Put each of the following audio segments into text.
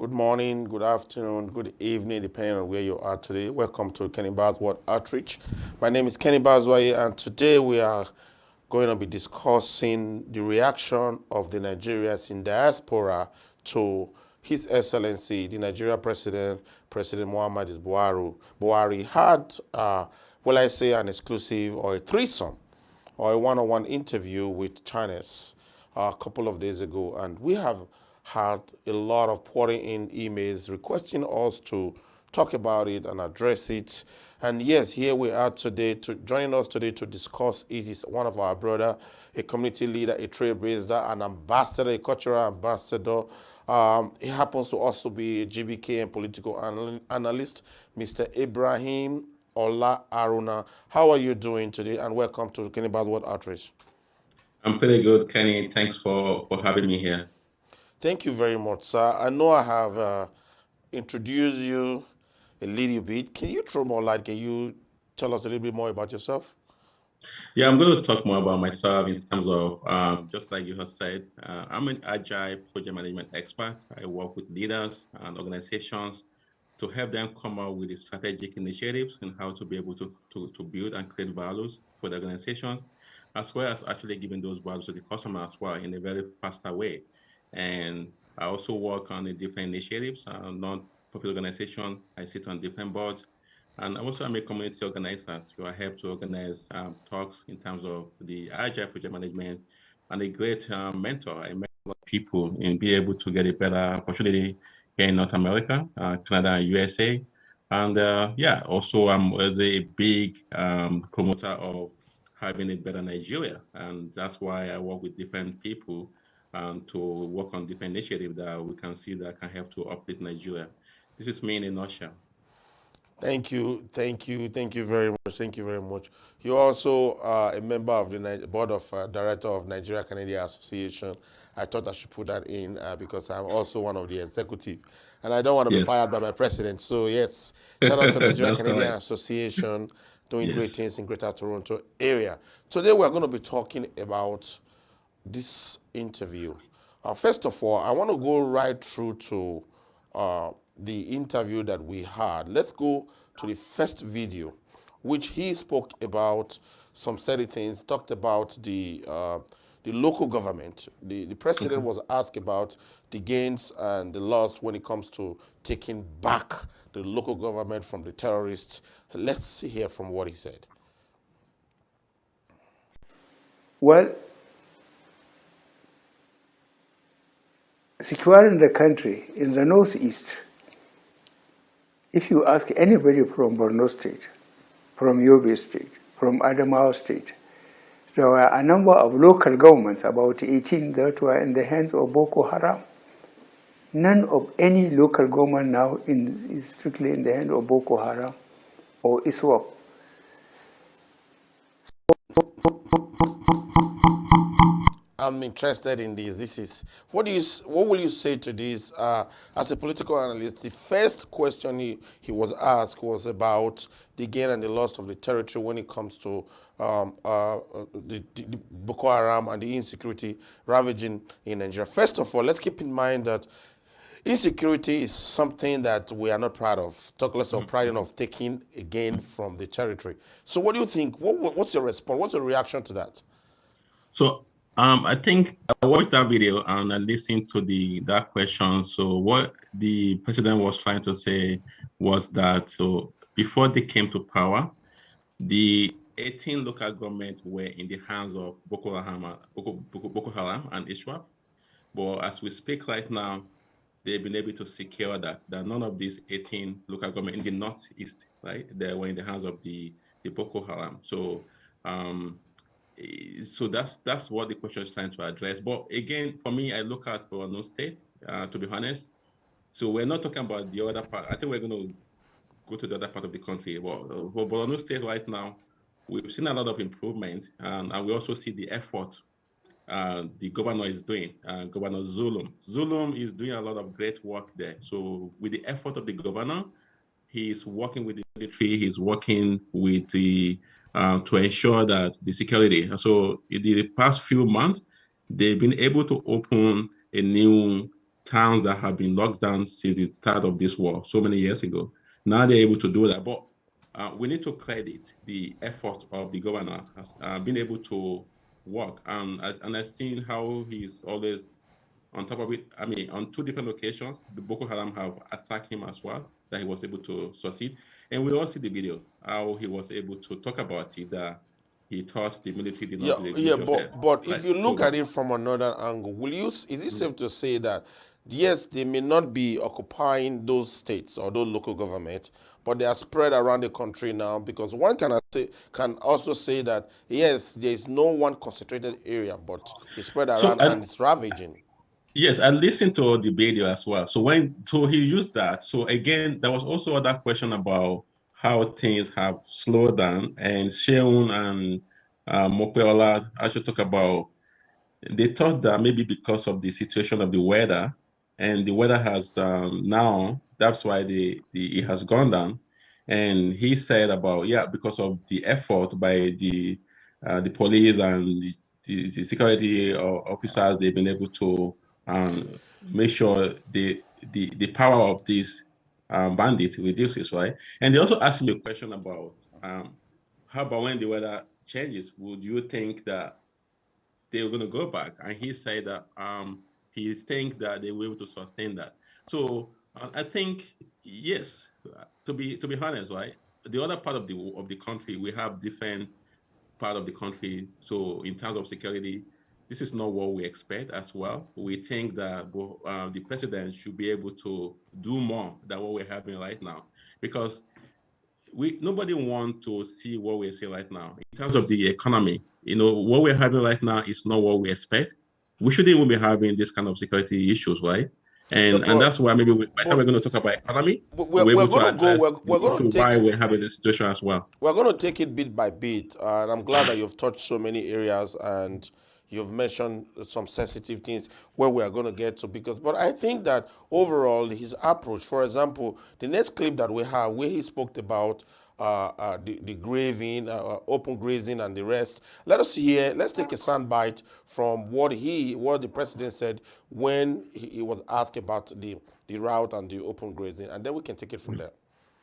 Good morning, good afternoon, good evening, depending on where you are today. Welcome to Kenny Bar's World Outreach. My name is Kenny Bazwaye, and today we are going to be discussing the reaction of the Nigerians in diaspora to His Excellency, the Nigeria President, President Muhammad Buhari. Buhari had, an exclusive or a threesome or a one-on-one interview with Chinese a couple of days ago, and we have had a lot of pouring in emails requesting us to talk about it and address it. And yes, here we are today. Joining us today to discuss it is one of our brother, a community leader, a trailblazer, an ambassador, a cultural ambassador. He happens to also be a GBK and political analyst, Mr. Ibrahim Ola Aruna. How are you doing today? And welcome to Kenny Bar's World Outreach. I'm pretty good, Kenny. Thanks for having me here. Thank you very much, sir. I know I have introduced you a little bit. Can you throw more light? Can you tell us a little bit more about yourself? Yeah, I'm going to talk more about myself in terms of, just like you have said, I'm an agile project management expert. I work with leaders and organizations to help them come up with the strategic initiatives and how to be able to build and create values for the organizations, as well as actually giving those values to the customer as well in a very faster way. And I also work on the different initiatives, non-profit organization. I sit on different boards. And also I'm a community organizer, so I help to organize talks in terms of the agile project management, and a great mentor. I mentor a lot of people and be able to get a better opportunity here in North America, Canada, and USA. And also I'm as a big promoter of having a better Nigeria. And that's why I work with different people to work on different initiatives that we can see that can help to uplift Nigeria. This is me in a nutshell. Thank you very much. Thank you very much. You're also a member of the board of director of Nigeria Canadian Association. I thought I should put that in because I'm also one of the executive, and I don't want to be fired by my president. So yes, shout out to Nigeria Canadian Association, doing great things in Greater Toronto area. Today we're going to be talking about this interview. First of all, I want to go right through to the interview that we had. Let's go to the first video, which he spoke about some certain things, talked about the local government. The president was asked about the gains and the loss when it comes to taking back the local government from the terrorists. Let's hear from what he said. Well, securing the country in the northeast, if you ask anybody from Borno State, from Yobe State, from Adamawa State, there were a number of local governments, about 18, that were in the hands of Boko Haram. None of any local government now is strictly in the hands of Boko Haram or ISWAP. I'm interested in this. This is what will you say to this as a political analyst? The first question he was asked was about the gain and the loss of the territory when it comes to the Boko Haram and the insecurity ravaging in Nigeria. First of all, let's keep in mind that insecurity is something that we are not proud of. Talk less of pride of taking a gain from the territory. So, what do you think? What's your response? What's your reaction to that? So. I think I watched that video and I listened to that question. So what the president was trying to say was that before they came to power, the 18 local governments were in the hands of Boko Haram and ISWAP. But as we speak right now, they've been able to secure that none of these 18 local governments in the northeast, right, they were in the hands of the Boko Haram. So that's what the question is trying to address. But again, for me, I look at Borno State, to be honest. So we're not talking about the other part. I think we're going to go to the other part of the country. Well, for Borno State right now, we've seen a lot of improvement, and we also see the effort the governor is doing, Governor Zulum. Zulum is doing a lot of great work there. So with the effort of the governor, he's working with the military, he's working with the to ensure that the security. So in the past few months, they've been able to open a new towns that have been locked down since the start of this war so many years ago. Now they're able to do that. But we need to credit the effort of the governor has been able to work. And I've seen how he's always on top of it. I mean, on 2 different occasions, the Boko Haram have attacked him as well, that he was able to succeed. And we all see the video, how he was able to talk about it, that he thought the military did not do a good job there. But if Right? you look So, at it from another angle, is it safe to say that yes, they may not be occupying those states or those local governments, but they are spread around the country now? Because one can also say that yes, there is no one concentrated area, but it's spread so around and it's ravaging. yes, I listened to the video as well. So he used that. So again, there was also other question about how things have slowed down, and Sheun and Mopeola actually talk about, they thought that maybe because of the situation of the weather, and the weather has now, that's why it has gone down. And he said about, yeah, because of the effort by the police and the security officers, they've been able to make sure the power of these bandits reduces, right? And they also asked me a question about how about when the weather changes, would you think that they were going to go back? And he said that he thinks that they will be able to sustain that. So I think yes, to be honest, right? The other part of the country, we have different part of the country. So in terms of security, this is not what we expect as well. We think that the president should be able to do more than what we're having right now, because nobody want to see what we're seeing right now in terms of the economy. What we're having right now is not what we expect. We shouldn't even be having this kind of security issues, right? And that's why maybe by the time we're going to talk about economy, we're able to address the issue why we're having this situation as well. We're going to take it bit by bit, and I'm glad that you've touched so many areas and you've mentioned some sensitive things where we are going to get to. But I think that overall, his approach, for example, the next clip that we have, where he spoke about the grazing, open grazing, and the rest. Let's take a soundbite from what the president said when he was asked about the route and the open grazing, and then we can take it from there.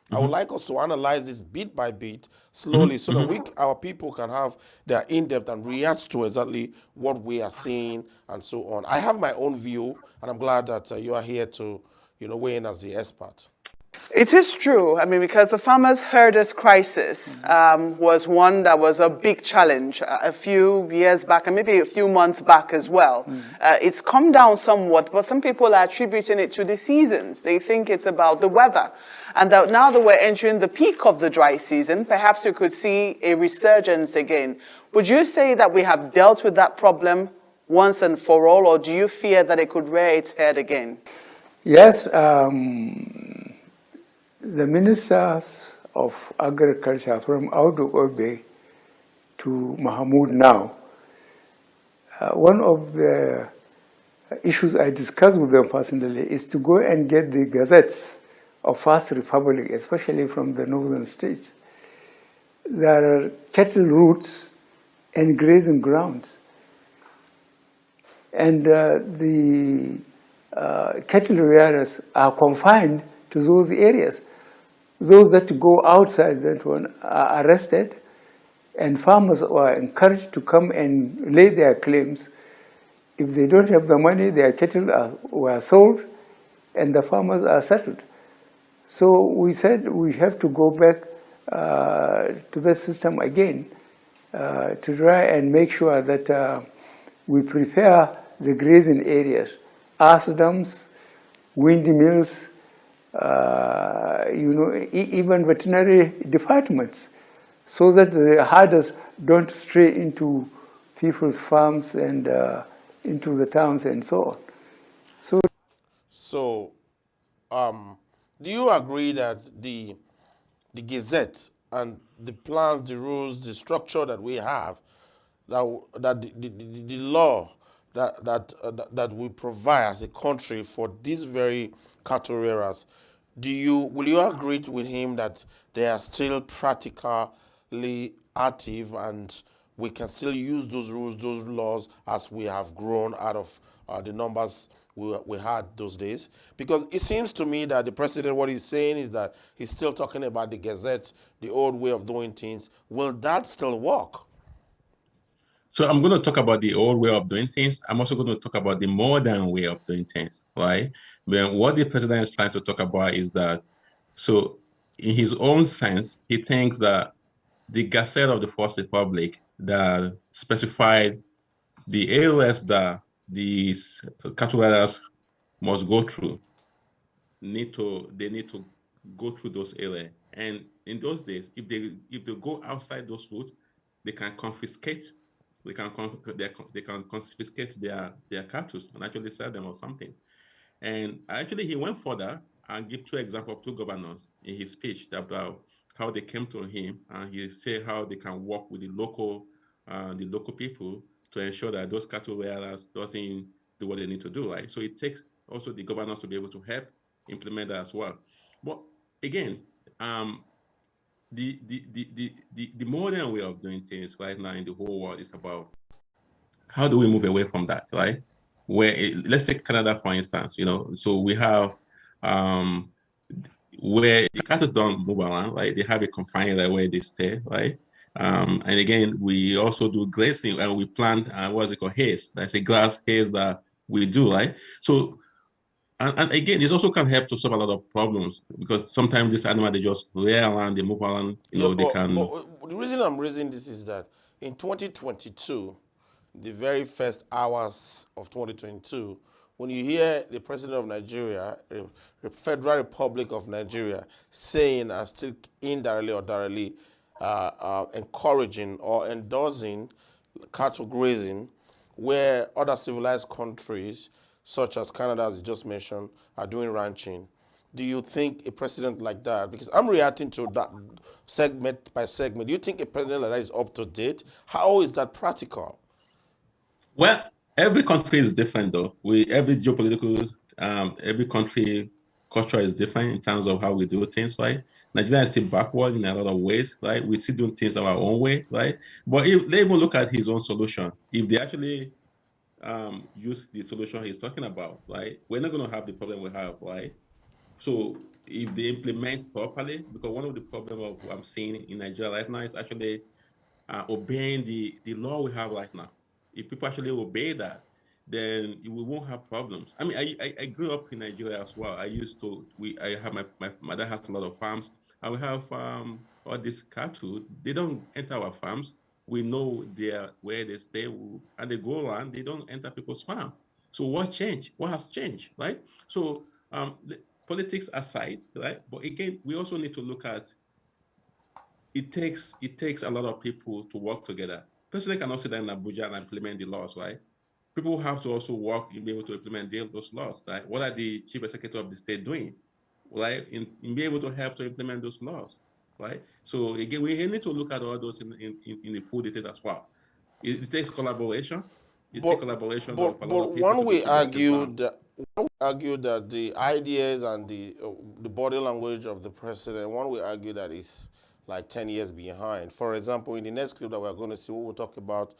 I would like us to analyze this bit by bit, slowly, so that our people can have their in-depth and react to exactly what we are seeing and so on. I have my own view, and I'm glad that you are here to, weigh in as the expert. It is true. I mean, because the farmers' herders crisis was one that was a big challenge a few years back and maybe a few months back as well. It's come down somewhat, but some people are attributing it to the seasons. They think it's about the weather. And that now that we're entering the peak of the dry season, perhaps we could see a resurgence again. Would you say that we have dealt with that problem once and for all, or do you fear that it could rear its head again? Yes. The ministers of agriculture from Audu Obe to Mahmoud now, one of the issues I discussed with them personally is to go and get the gazettes of First Republic, especially from the northern states. There are cattle routes and grazing grounds. And the cattle rearers are confined to those areas. Those that go outside that one are arrested, and farmers are encouraged to come and lay their claims. If they don't have the money, their cattle were sold, and the farmers are settled. So we said we have to go back to the system again to try and make sure that we prepare the grazing areas, ASDAMs, windmills, even veterinary departments, so that the herders don't stray into people's farms and into the towns and so on. So, do you agree that the Gazette and the plans, the rules, the structure that we have, that the law that we provide as a country for these very cattle rearers, will you agree with him that they are still practically active and we can still use those rules, those laws, as we have grown out of the numbers we had those days? Because it seems to me that the president, what he's saying is that he's still talking about the Gazette, the old way of doing things. Will that still work? So I'm going to talk about the old way of doing things. I'm also going to talk about the modern way of doing things, right? But what the president is trying to talk about is that, so in his own sense, he thinks that the Gazette of the First Republic that specified the areas that these cattle riders must go through, they need to go through those areas. And in those days, if they go outside those routes, they can confiscate they can confiscate their cattle and actually sell them or something. And actually, he went further and gave two examples of two governors in his speech about how they came to him, and he said how they can work with the local people to ensure that those cattle rearers doesn't do what they need to do. Right. So it takes also the governors to be able to help implement that as well. But again, the modern way of doing things right now in the whole world is about how do we move away from that, right? Let's take Canada for instance. So we have where the cattle don't move around, right? They have a confined area where they stay, right? And again, we also do grazing and we plant what's it called, haze. That's a grass haze that we do, right? So and again, this also can help to solve a lot of problems because sometimes these animals, they just lay around, they move around, they can. But the reason I'm raising this is that in 2022, the very first hours of 2022, when you hear the president of Nigeria, the Federal Republic of Nigeria, saying and still indirectly or directly encouraging or endorsing cattle grazing, where other civilized countries, such as Canada, as you just mentioned, are doing ranching. Do you think a president like that, because I'm reacting to that segment by segment, do you think a president like that is up to date? How is that practical? Well, every country is different though. Every geopolitical, every country culture is different in terms of how we do things, right? Nigeria is still backward in a lot of ways, right? We're still doing things our own way, right? But if they even look at his own solution, if they actually use the solution he's talking about, right, we're not going to have the problem we have, right? So if they implement properly, because one of the problems I'm seeing in Nigeria right now is actually obeying the law we have right now. If people actually obey that, then we won't have problems. I mean, I grew up in Nigeria as well. I have my mother has a lot of farms. And we have all these cattle. They don't enter our farms. We know where they stay and they go around. They don't enter people's farm. So what changed? What has changed, right? So politics aside, right? But again, we also need to look at it takes a lot of people to work together. President cannot sit down in Abuja and implement the laws, right? People have to also work and be able to implement those laws, right? What are the chief executive of the state doing, right? In be able to help to implement those laws, right? So again, we need to look at all those in the full detail as well. It takes collaboration. It takes collaboration of a lot of people. One would argue that the ideas and the body language of the president, one would argue that is like 10 years behind. For example, in the next clip that we're going to see, we will talk about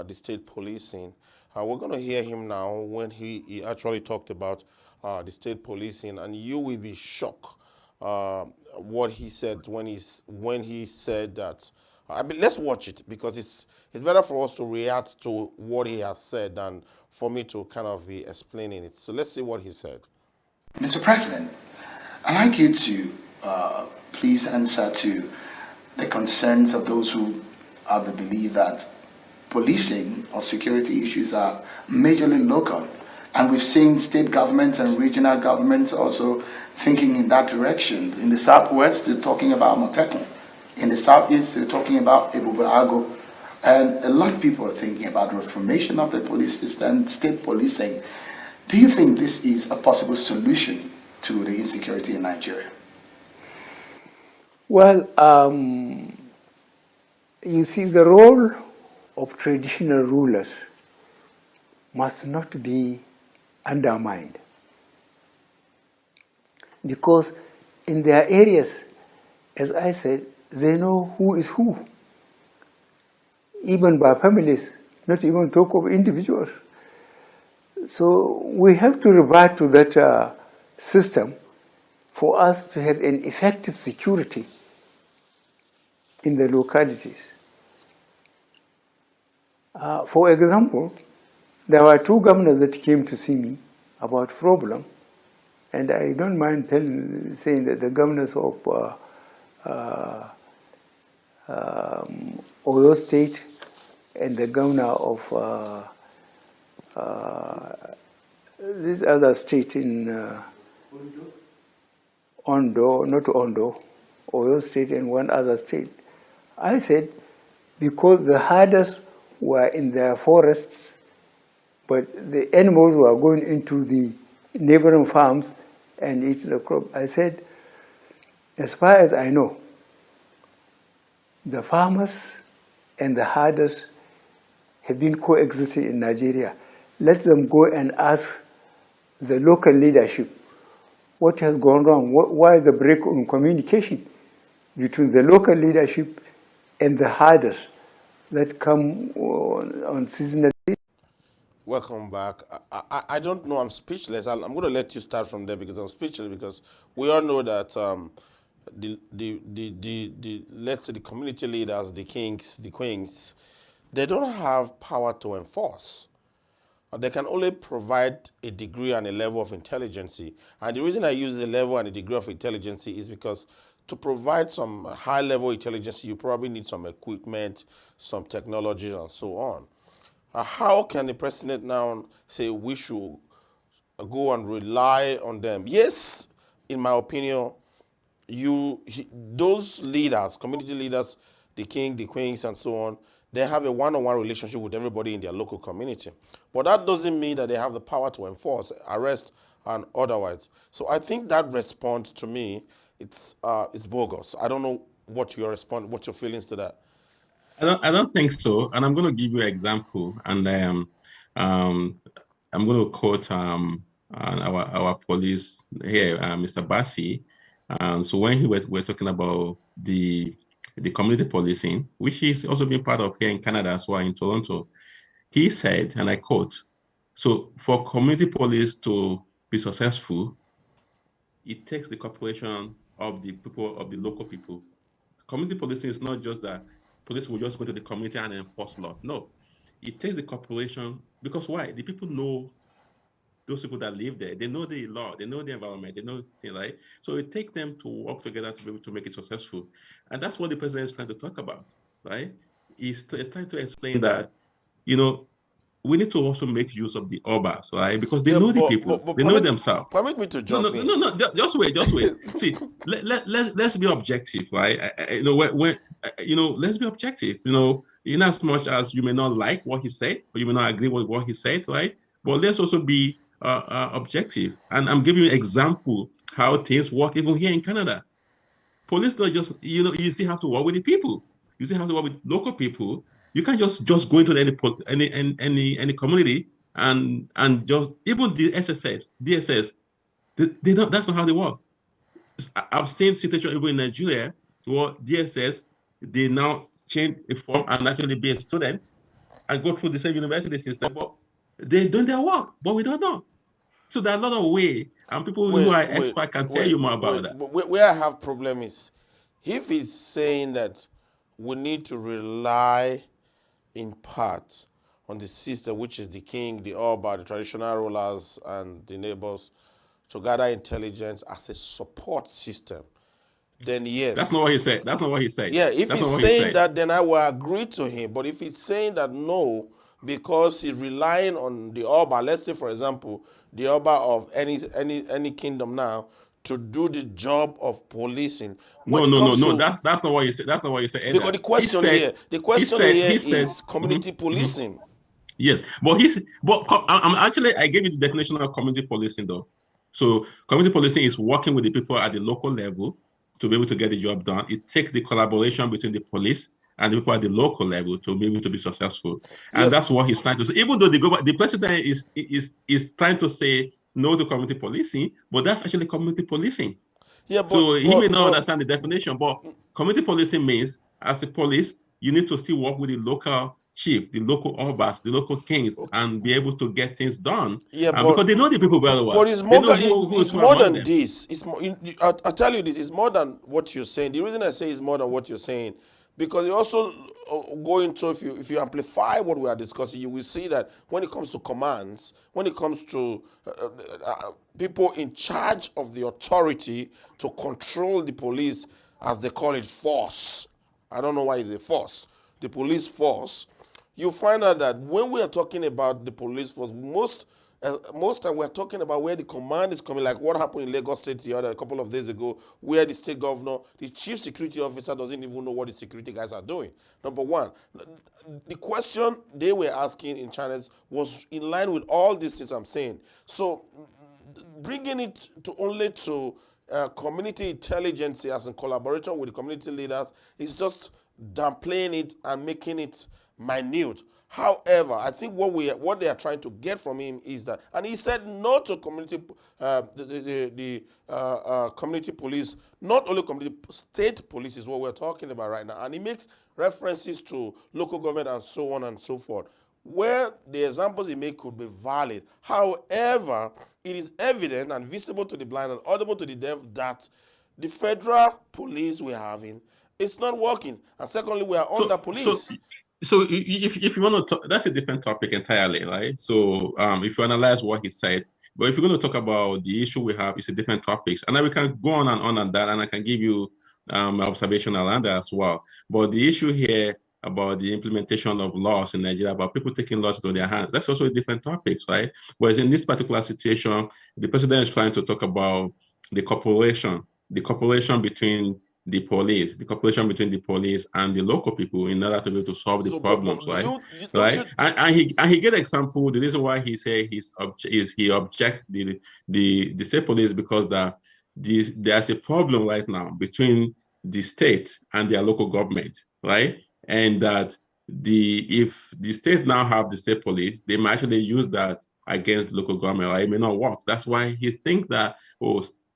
the state policing. We're going to hear him now when he actually talked about the state policing, and you will be shocked what he said when he said that. Let's watch it, because it's better for us to react to what he has said than for me to kind of be explaining it. So let's see what he said. Mr. President, I'd like you to please answer to the concerns of those who have the belief that policing or security issues are majorly local. And we've seen state governments and regional governments also thinking in that direction. In the Southwest, they're talking about Motekin. In the Southeast, they're talking about Ebubeago. And a lot of people are thinking about reformation of the police system, state policing. Do you think this is a possible solution to the insecurity in Nigeria? Well, you see, the role of traditional rulers must not be undermined, because in their areas, as I said, they know who is who, even by families, not even talk of individuals. So we have to revert to that system for us to have an effective security in the localities. For example, there were two governors that came to see me about problem, and I don't mind saying that the governors of Oyo State and the governor of this other state in Ondo, not Ondo, Oyo State and one other state. I said, because the herders were in their forests, but the animals were going into the neighboring farms and eating the crop. I said, as far as I know, the farmers and the herders have been coexisting in Nigeria. Let them go and ask the local leadership what has gone wrong, why the break in communication between the local leadership and the herders that come on seasonal. Welcome back. I don't know, I'm speechless. I'm going to let you start from there because I'm speechless, because we all know that let's say the community leaders, the kings, the queens, they don't have power to enforce. They can only provide a degree and a level of intelligence. And the reason I use the level and a degree of intelligence is because to provide some high level intelligence, you probably need some equipment, some technologies, and so on. How can the president now say we should go and rely on them? Yes, in my opinion, those leaders, community leaders, the king, the queens, and so on, they have a one-on-one relationship with everybody in their local community. But that doesn't mean that they have the power to enforce, arrest, and otherwise. So I think that response, to me, it's bogus. I don't know what your feelings to that. I don't think so. And I'm going to give you an example. And I'm going to quote our police here, Mr. Bassi. So when we're talking about the community policing, which is also being part of here in Canada as well, in Toronto, he said, and I quote, so for community police to be successful, it takes the cooperation of the people, of the local people. Community policing is not just that police will just go to the community and enforce law. No, it takes the cooperation, because why? The people know those people that live there. They know the law, they know the environment, they know things, right? So it takes them to work together to be able to make it successful. And that's what the president is trying to talk about, right? He's trying to explain that, we need to also make use of the Obas, right? Because they know the people, they know themselves. Permit me to jump in. No, just wait. See, let's be objective, right? Let's be objective. In as much as you may not like what he said, or you may not agree with what he said, right? But let's also be objective. And I'm giving you an example how things work even here in Canada. Police don't just, you still have to work with the people. You still have to work with local people. You can't just go into any community and just, even the DSS, they don't. That's not how they work. I've seen situations even in Nigeria where DSS, they now change a form and actually be a student and go through the same university system, but they're doing their work, but we don't know. So there are a lot of ways, and people who are experts can tell you more about that. Where I have problem is, if he's saying that we need to rely in part on the system, which is the king, the Oba, the traditional rulers, and the neighbors, to gather intelligence as a support system, then yes. That's not what he said. Yeah, if he's saying that, then I will agree to him. But if he's saying that no, because he's relying on the Oba, let's say, for example, the Oba of any kingdom now, to do the job of policing. No. That's not what you said. That's not what you said. Because the question here is community policing. Yes, but I gave you the definition of community policing though. So community policing is working with the people at the local level to be able to get the job done. It takes the collaboration between the police and the people at the local level to be able to be successful. And that's what he's trying to say. Even though the president is trying to say no to community policing, but that's actually community policing. Yeah, but he may not understand the definition, but community policing means, as a police, you need to still work with the local chief, the local obas, the local kings, and be able to get things done. Yeah, because they know the people very well. But it's they more, know who it's is more among than them. this. It's more, I'll tell you this, it's more than what you're saying. The reason I say it's more than what you're saying, because you also go into, if you amplify what we are discussing, you will see that when it comes to commands, when it comes to people in charge of the authority to control the police, as they call it, force. I don't know why it's a force. The police force. You find out that when we are talking about the police force, most time we're talking about where the command is coming, like what happened in Lagos State a couple of days ago, where the state governor, the chief security officer doesn't even know what the security guys are doing. Number one, the question they were asking in channels was in line with all these things I'm saying. So bringing it to only to community intelligence as in collaboration with the community leaders is just downplaying it and making it minute. However, I think what they are trying to get from him is that, and he said no to community, community police, not only community, state police is what we're talking about right now, and he makes references to local government and so on and so forth, where the examples he made could be valid. However, it is evident and visible to the blind and audible to the deaf that the federal police we're having, it's not working. And secondly, we are under police. So if you want to talk, that's a different topic entirely, right? So if you analyze what he said, but if you're going to talk about the issue we have, it's a different topics. And then we can go on and that, and I can give you observation around that as well. But the issue here about the implementation of laws in Nigeria, about people taking laws into their hands, that's also a different topic, right? Whereas in this particular situation, the president is trying to talk about the cooperation between the cooperation between the police and the local people in order to be able to solve the problems, right? And he gave example. The reason why he said he object the state police because there's a problem right now between the state and their local government, right? And that if the state now have the state police, they might actually use that against the local government, right? It may not work. That's why he thinks that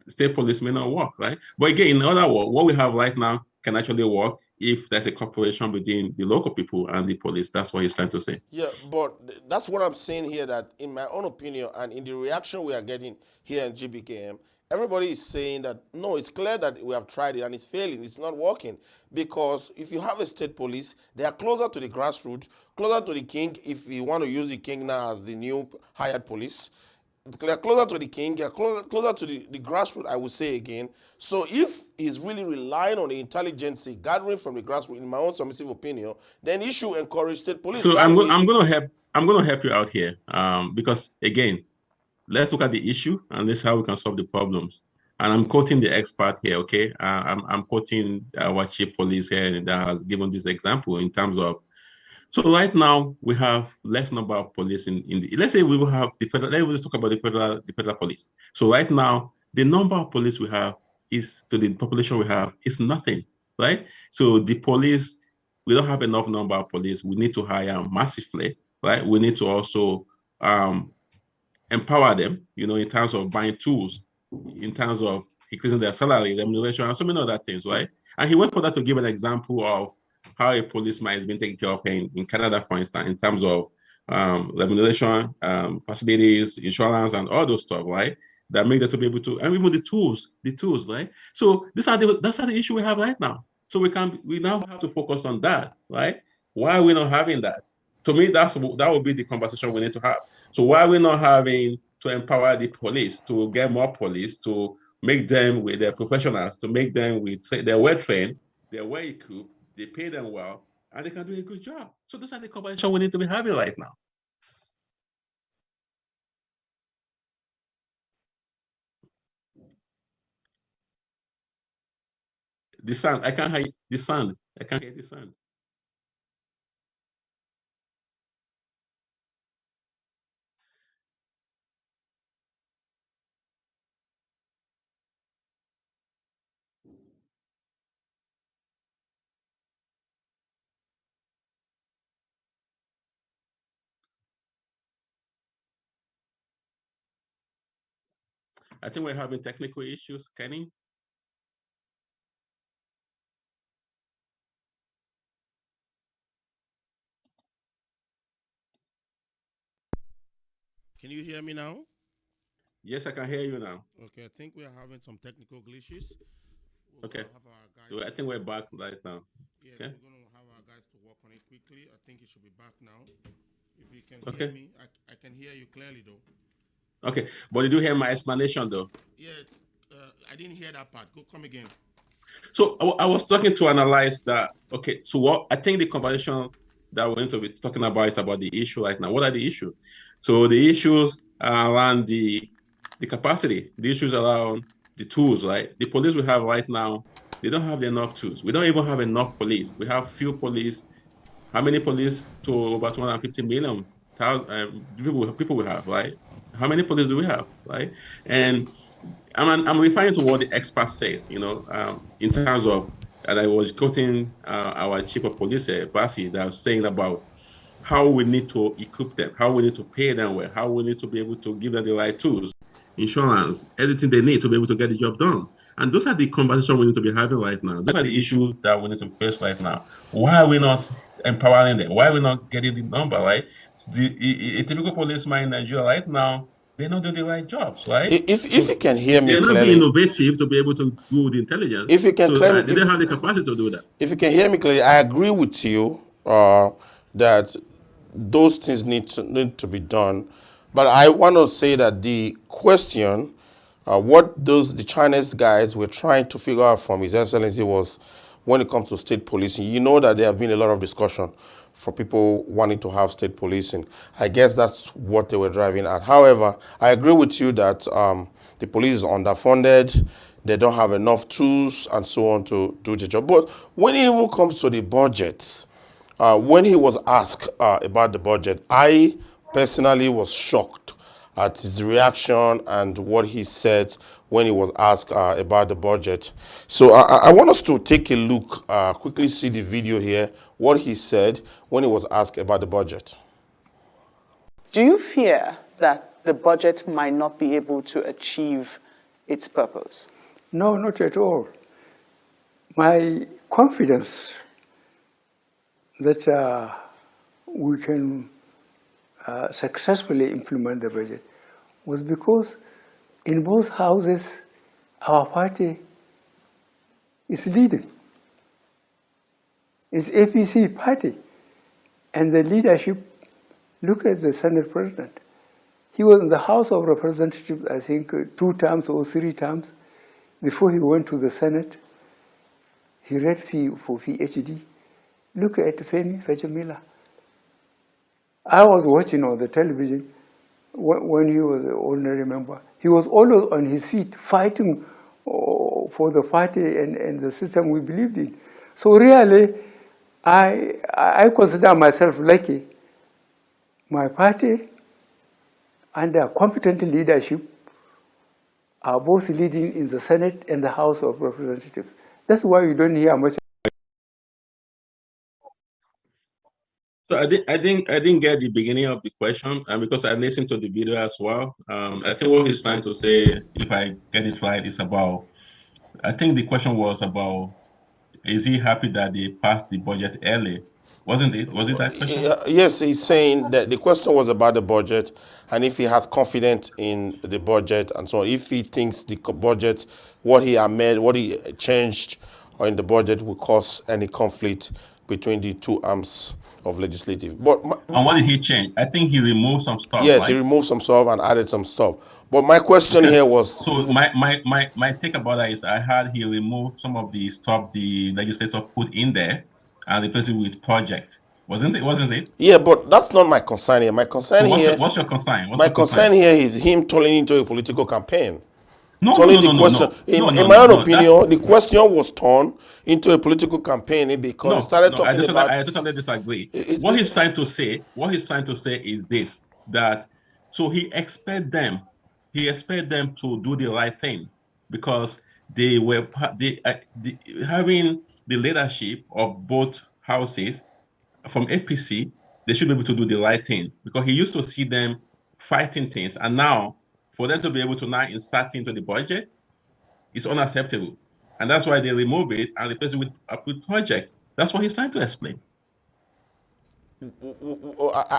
state police may not work, right? But again, in other words, what we have right now can actually work if there's a cooperation between the local people and the police. That's what he's trying to say. Yeah, but that's what I'm saying here, that in my own opinion and in the reaction we are getting here in GBKM, everybody is saying that, no, it's clear that we have tried it and it's failing, it's not working. Because if you have a state police, they are closer to the grassroots, closer to the king, if you want to use the king now as the new hired police. They're closer to the king, they're closer to the grassroots, I would say again. So if he's really relying on the intelligence gathering from the grassroots, in my own submissive opinion, then he should encourage state police. So I'm going to help you out here, because again, let's look at the issue and this is how we can solve the problems. And I'm quoting the expert here, okay? I'm quoting our chief police here that has given this example in terms of. So right now we have less number of police in the. Let's say we will have the federal. Let's talk about the federal police. So right now the number of police we have is to the population we have is nothing, right? So the police, we don't have enough number of police. We need to hire massively, right? We need to also empower them, in terms of buying tools, in terms of increasing their salary, remuneration, and so many other things, right? And he went for that to give an example of how a policeman is being taken care of in Canada, for instance, in terms of remuneration, facilities, insurance, and all those stuff, right? That make them to be able to, and even the tools, right? So that's the issue we have right now. So we now have to focus on that, right? Why are we not having that? To me, that would be the conversation we need to have. So why are we not having to empower the police, to get more police, to make them with their professionals, to make them they're well trained, they're well equipped, they pay them well, and they can do a good job. So those are the conversations we need to be having right now. The sound, I can't hear the sound. I can't hear the sound. I think we're having technical issues, Kenny. Can you hear me now? Yes, I can hear you now. Okay, I think we are having some technical glitches. We're Okay. gonna have our guys. So I think we're back right now. Yes, Okay. we're gonna have our guys to work on it quickly. I think it should be back now. If you can hear Okay. me, I can hear you clearly though. Okay. But did you hear my explanation though? Yeah, I didn't hear that part. Come again. So I was talking to analyze that. Okay. So what I think the conversation that we're going to be talking about is about the issue right now. What are the issues? So the issues are around the capacity, the issues around the tools, right? The police we have right now, they don't have enough tools. We don't even have enough police. We have few police. How many police to over 250 million people we have, right? How many police do we have, right? And I'm referring to what the expert says, in terms of, and I was quoting our chief of police, Basi, that was saying about how we need to equip them, how we need to pay them well, how we need to be able to give them the right tools, insurance, everything they need to be able to get the job done. And those are the conversations we need to be having right now. Those are the issues that we need to face right now. Why are we not empowering them? Why are we not getting the number, right? A typical policeman in Nigeria right now, they're not doing the right jobs, right? If you can hear me they're not clearly, being innovative to be able to do with the intelligence. if you can so clearly, they don't have the capacity to do that. If you can hear me clearly, I agree with you that those things need to be done. But I want to say that the question, what the Chinese guys were trying to figure out from His Excellency was, when it comes to state policing, you know that there have been a lot of discussion for people wanting to have state policing. I guess that's what they were driving at. However, I agree with you that the police is underfunded, they don't have enough tools and so on to do the job. But when it even comes to the budget, when he was asked about the budget, I personally was shocked at his reaction and what he said when he was asked about the budget. So I want us to take a look, quickly see the video here, what he said when he was asked about the budget. Do you fear that the budget might not be able to achieve its purpose? No, not at all. My confidence that we can successfully implement the budget was because in both houses our party is leading. It's APC party. And the leadership, look at the Senate President. He was in the House of Representatives, I think, 2 terms or 3 terms. Before he went to the Senate, he read for PhD. Look at Femi Fajamila. I was watching on the television when he was an ordinary member. He was always on his feet, fighting for the party and the system we believed in. So really, I consider myself lucky. My party, under competent leadership, are both leading in the Senate and the House of Representatives. That's why you don't hear much. So I didn't get the beginning of the question, and because I listened to the video as well. I think what he's trying to say, if I get it right, is about. I think the question was about, is he happy that they passed the budget early? Wasn't it? Was it that question? Yes, he's saying that the question was about the budget and if he has confidence in the budget and so on. If he thinks the budget, what he amended, what he changed in the budget will cause any conflict between the two arms of legislative. But and what did he change? I think he removed some stuff. Yes, right? He removed some stuff and added some stuff. But my question here was... So my take about that is, I heard he removed some of the stuff the legislature put in there and replaced it with project. Wasn't it? Yeah, but that's not my concern here. My concern so what's your concern? My concern here is him turning into a political campaign. No. In my own opinion, the question was turned into a political campaign because it started talking about... I totally disagree. What he's trying to say is this, that so he expect them to do the right thing because they were having the leadership of both houses from APC. They should be able to do the right thing because he used to see them fighting things, and now for them to be able to now insert into the budget is unacceptable. And that's why they remove it and replace it with a project. That's what he's trying to explain.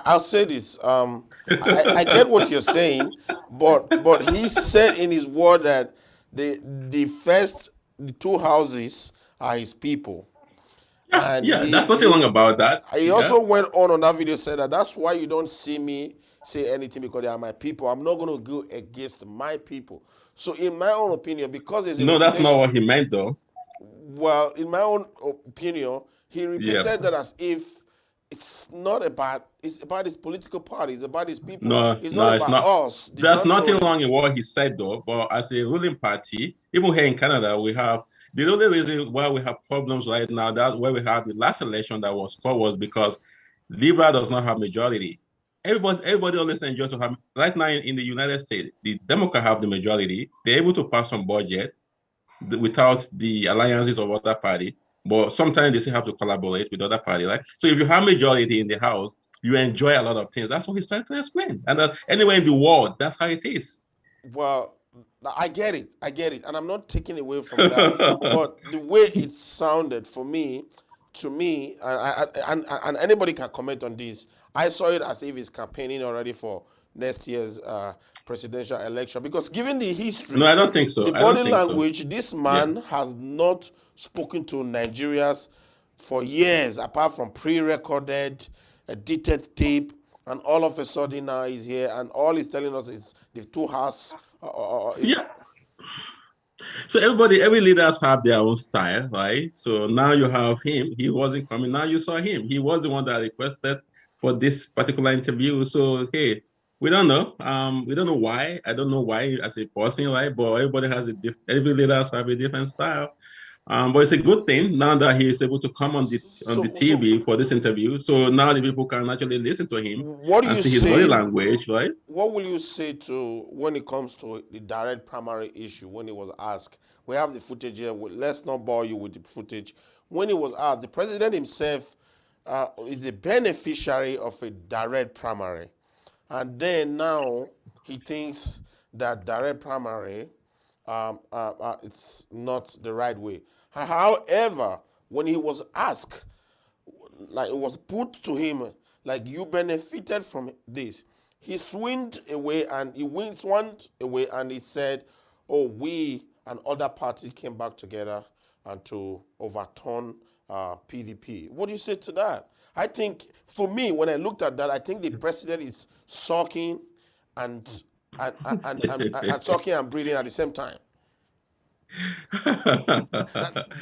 I'll say this. I get what you're saying, but he said in his word that the two houses are his people, Yeah, and yeah, that's nothing wrong about that. he Yeah. also went on that video said that that's why you don't see me say anything because they are my people. I'm not going to go against my people. So in my own opinion, because it's a No, that's not reputation, what he meant, though. well, in my own opinion, he Yeah. repeated that as if it's not about, it's about his political party, it's about his people. No, It's not no, it's about not. us, the There's nothing non-Tory. wrong in what he said, though. But as a ruling party, even here in Canada, we have the only reason why we have problems right now, that where we have the last election that was called was because Liberal does not have majority. Everybody always enjoys to have right now in the United States, the Democrats have the majority. They're able to pass some budget without the alliances of other party. But sometimes they still have to collaborate with other party, right? So if you have majority in the house, you enjoy a lot of things. That's what he's trying to explain. And anywhere in the world, that's how it is. Well, I get it, and I'm not taking away from that. But the way it sounded for me, to me, and anybody can comment on this, I saw it as if he's campaigning already for next year's presidential election. Because given the No, history, I don't think so. the I don't body think so. language, this Yeah. man has not spoken to Nigerians for years, apart from pre-recorded, edited tape, and all of a sudden now he's here, and all he's telling us is the two house. Yeah. So every leaders have their own style, right? So now you have him. He wasn't coming. Now you saw him. He was the one that requested for this particular interview. So hey, we don't know. We don't know why. I don't know why as a person, right? But everybody has every leaders have a different style. But it's a good thing now that he is able to come on the So TV for this interview. So now the people can actually listen to him what do and you see his body say? language, right? What will you say to when it comes to the direct primary issue? When he was asked, we have the footage here. Let's not bore you with the footage. When he was asked, the president himself is a beneficiary of a direct primary, and then now he thinks that direct primary it's not the right way. However, when he was asked, like it was put to him, like you benefited from this, he swinged away and he went away and he said, "Oh, we and other parties came back together and to overturn PDP." What do you say to that? I think, for me, when I looked at that, I think the president is sulking and and sucking and breathing at the same time.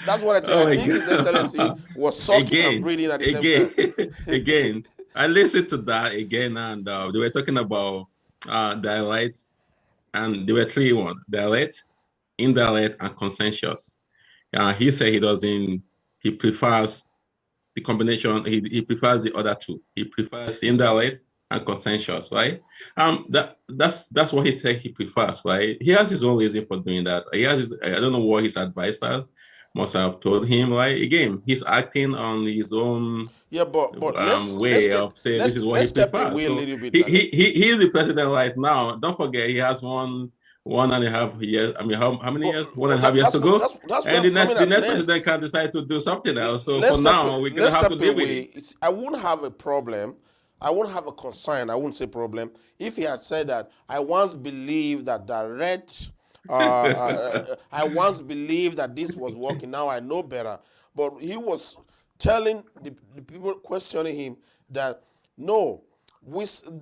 That's what I think. Oh I my think His Excellency God. was sucking and Again, breathing at the same again, time. again. I listened to that again, and they were talking about dialect, and there were three ones: dialect, indirect, and consensus. He said he doesn't. He prefers the combination. He prefers the other two. He prefers indirect and consensus, right? That's what he prefers, right? He has his own reason for doing that. I don't know what his advisors must have told him. Right? Again, he's acting on his own Yeah, but way of saying this is what he let's step prefers. away a So little bit he, now. he he he is the president right now. Don't forget, he has 1.5 years. I mean, how many years? One and a half years to go. That's where And I'm coming the at next next. president can decide to do something else. So for now, we're gonna Let's have to step deal with away. it. I wouldn't have a problem. I wouldn't have a concern. I wouldn't say problem if he had said that I once believed that direct. I once believed that this was working. Now I know better. But he was telling the people questioning him that no,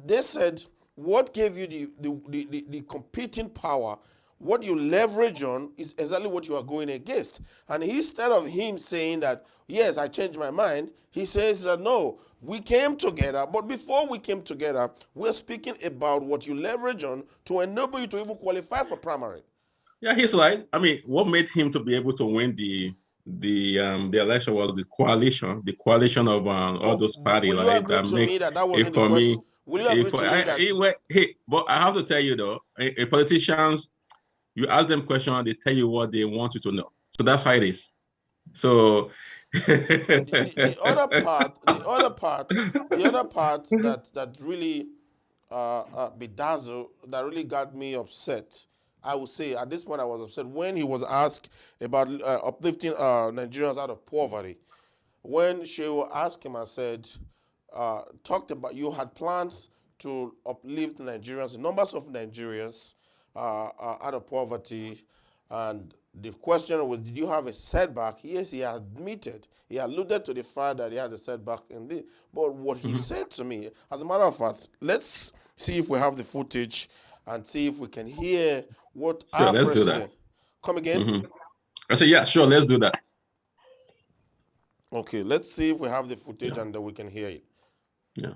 they said what gave you the competing power, what you leverage on is exactly what you are going against. And instead of him saying that, yes, I changed my mind, he says that no, we came together, but before we came together, we're speaking about what you leverage on to enable you to even qualify for primary. Yeah, he's right. I mean, what made him to be able to win the election was the coalition of all those parties, Will you right? agree That to make me that that it wasn't the for question? me. Will you agree to me that Hey, but I have to tell you though, politicians, you ask them questions, they tell you what they want you to know. So that's how it is. So the other part that really bedazzled, that really got me upset. I would say at this point I was upset when he was asked about uplifting Nigerians out of poverty. When Shehu asked him, I said, talked about, you had plans to uplift Nigerians, the numbers of Nigerians out of poverty. And the question was, did you have a setback? Yes, he admitted. He alluded to the fact that he had a setback in this. But what he said to me, as a matter of fact, let's see if we have the footage and see if we can hear what Sure, our let's do president. that. Come again? I said, yeah, sure, let's do that. Okay, let's see if we have the footage and then we can hear it. Yeah.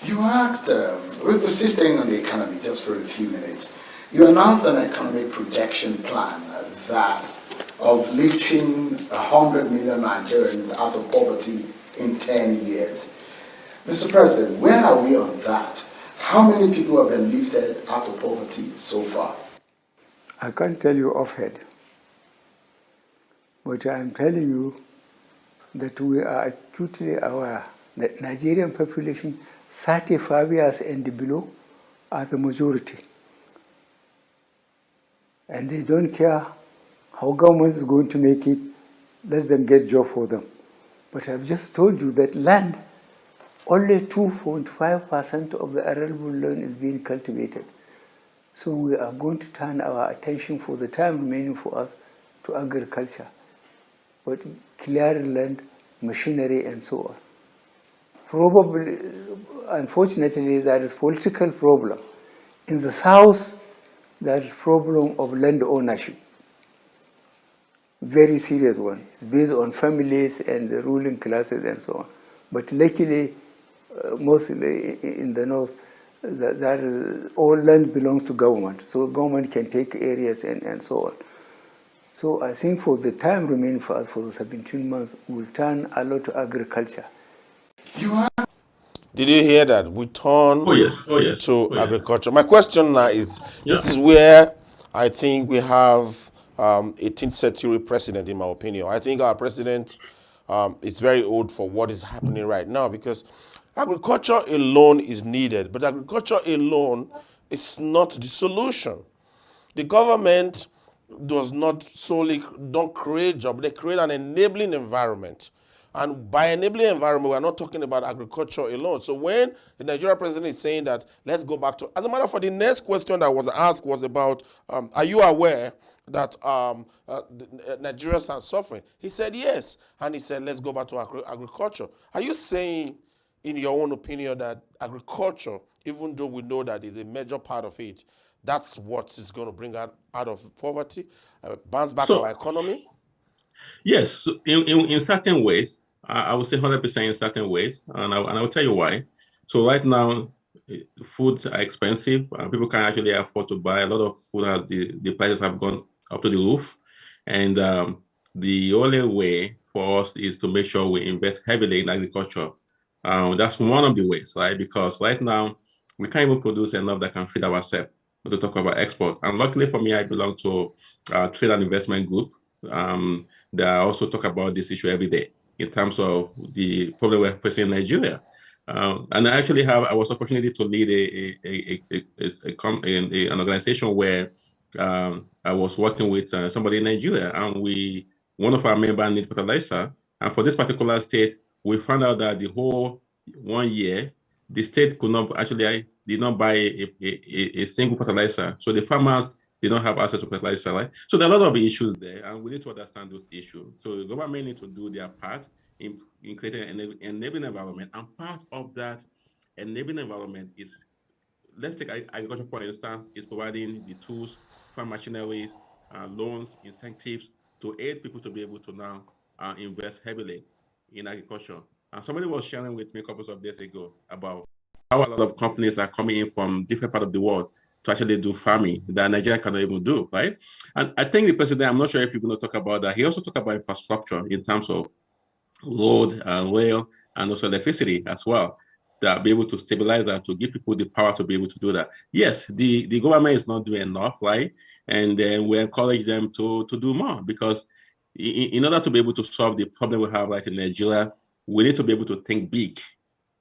You asked, we're still staying on the economy just for a few minutes. You announced an economic protection plan that of lifting 100 million Nigerians out of poverty in 10 years. Mr. President, where are we on that? How many people have been lifted out of poverty so far? I can't tell you offhand, but I am telling you that we are acutely aware that Nigerian population 35 years and below are the majority. And they don't care how government is going to make it, let them get job for them. But I've just told you that land, only 2.5% of the arable land is being cultivated. So we are going to turn our attention for the time remaining for us to agriculture, but clearing land, machinery, and so on. Probably, unfortunately, there is political problem. In the south, there is problem of land ownership. Very serious one. It's based on families and the ruling classes and so on. But luckily, mostly in the north, that all land belongs to government, so government can take areas and so on. So I think for the time remaining for us, for the 17 months, we'll turn a lot to agriculture. Did you hear that? We turn to agriculture. My question now is, this is where I think we have 18th century president, in my opinion. I think our president is very old for what is happening right now, because agriculture alone is needed, but agriculture alone is not the solution. The government does not solely don't create jobs, they create an enabling environment. And by enabling environment, we're not talking about agriculture alone. So when the Nigerian president is saying that, let's go back to, as a matter of fact, the next question that was asked was about, are you aware that Nigerians are suffering? He said yes. And he said, let's go back to agriculture. Are you saying, in your own opinion, that agriculture, even though we know that is a major part of it, that's what is going to bring us out of poverty, bounce back our economy? Yes, in certain ways, I would say 100% in certain ways, and I will tell you why. So right now, foods are expensive. People can't actually afford to buy. A lot of food, the prices have gone up to the roof. And the only way for us is to make sure we invest heavily in agriculture. That's one of the ways, right? Because right now, we can't even produce enough that can feed ourselves, to talk about export. And luckily for me, I belong to a trade and investment group that also talk about this issue every day in terms of the problem we're facing in Nigeria. And I actually I was opportunity to lead an organization where I was working with somebody in Nigeria, and one of our members needs fertilizer. And for this particular state, we found out that the whole 1 year, the state did not buy a single fertilizer. So the farmers did not have access to fertilizer, right? So there are a lot of issues there, and we need to understand those issues. So the government needs to do their part in creating an enabling environment. And part of that enabling environment is, let's take agriculture, for instance, is providing the tools, farm machineries, loans, incentives to aid people to be able to now invest heavily in agriculture. And somebody was sharing with me a couple of days ago about how a lot of companies are coming in from different parts of the world to actually do farming that Nigeria cannot even do, right? And I think the president, I'm not sure if you're going to talk about that. He also talked about infrastructure in terms of road and rail and also electricity as well, that be able to stabilize that, to give people the power to be able to do that. Yes, the government is not doing enough, right? And then we encourage them to do more, because in order to be able to solve the problem we have right in Nigeria, we need to be able to think big.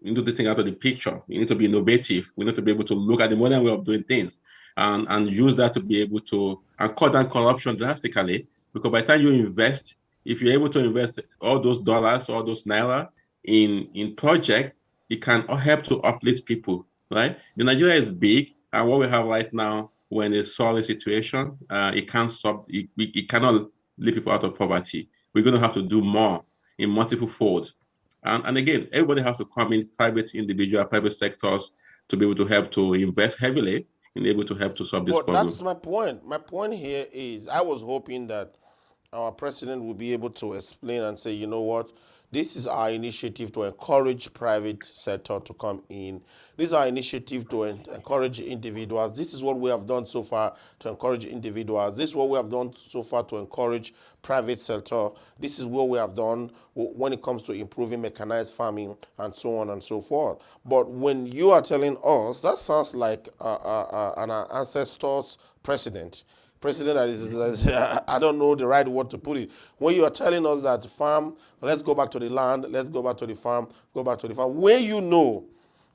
We need to think out of the picture. We need to be innovative. We need to be able to look at the modern way of doing things and use that to be able to cut down corruption drastically. Because by the time you invest if you're able to invest all those dollars, all those naira in projects, it can help to uplift people, right? The Nigeria is big, and what we have right now, when it's solid situation, it cannot lift people out of poverty. We're going to have to do more in multiple folds. And again, everybody has to come in, private sectors, to be able to help to invest heavily and able to help to solve this But problem. that's my point. My point here is I was hoping that our president will be able to explain and say, you know what, this is our initiative to encourage private sector to come in. This is our initiative to encourage individuals. This is what we have done so far to encourage individuals. This is what we have done so far to encourage private sector. This is what we have done when it comes to improving mechanized farming and so on and so forth. But when you are telling us, that sounds like an ancestor's precedent that is, I don't know the right word to put it. When you are telling us that farm, let's go back to the land, let's go back to the farm, go back to the farm. When you know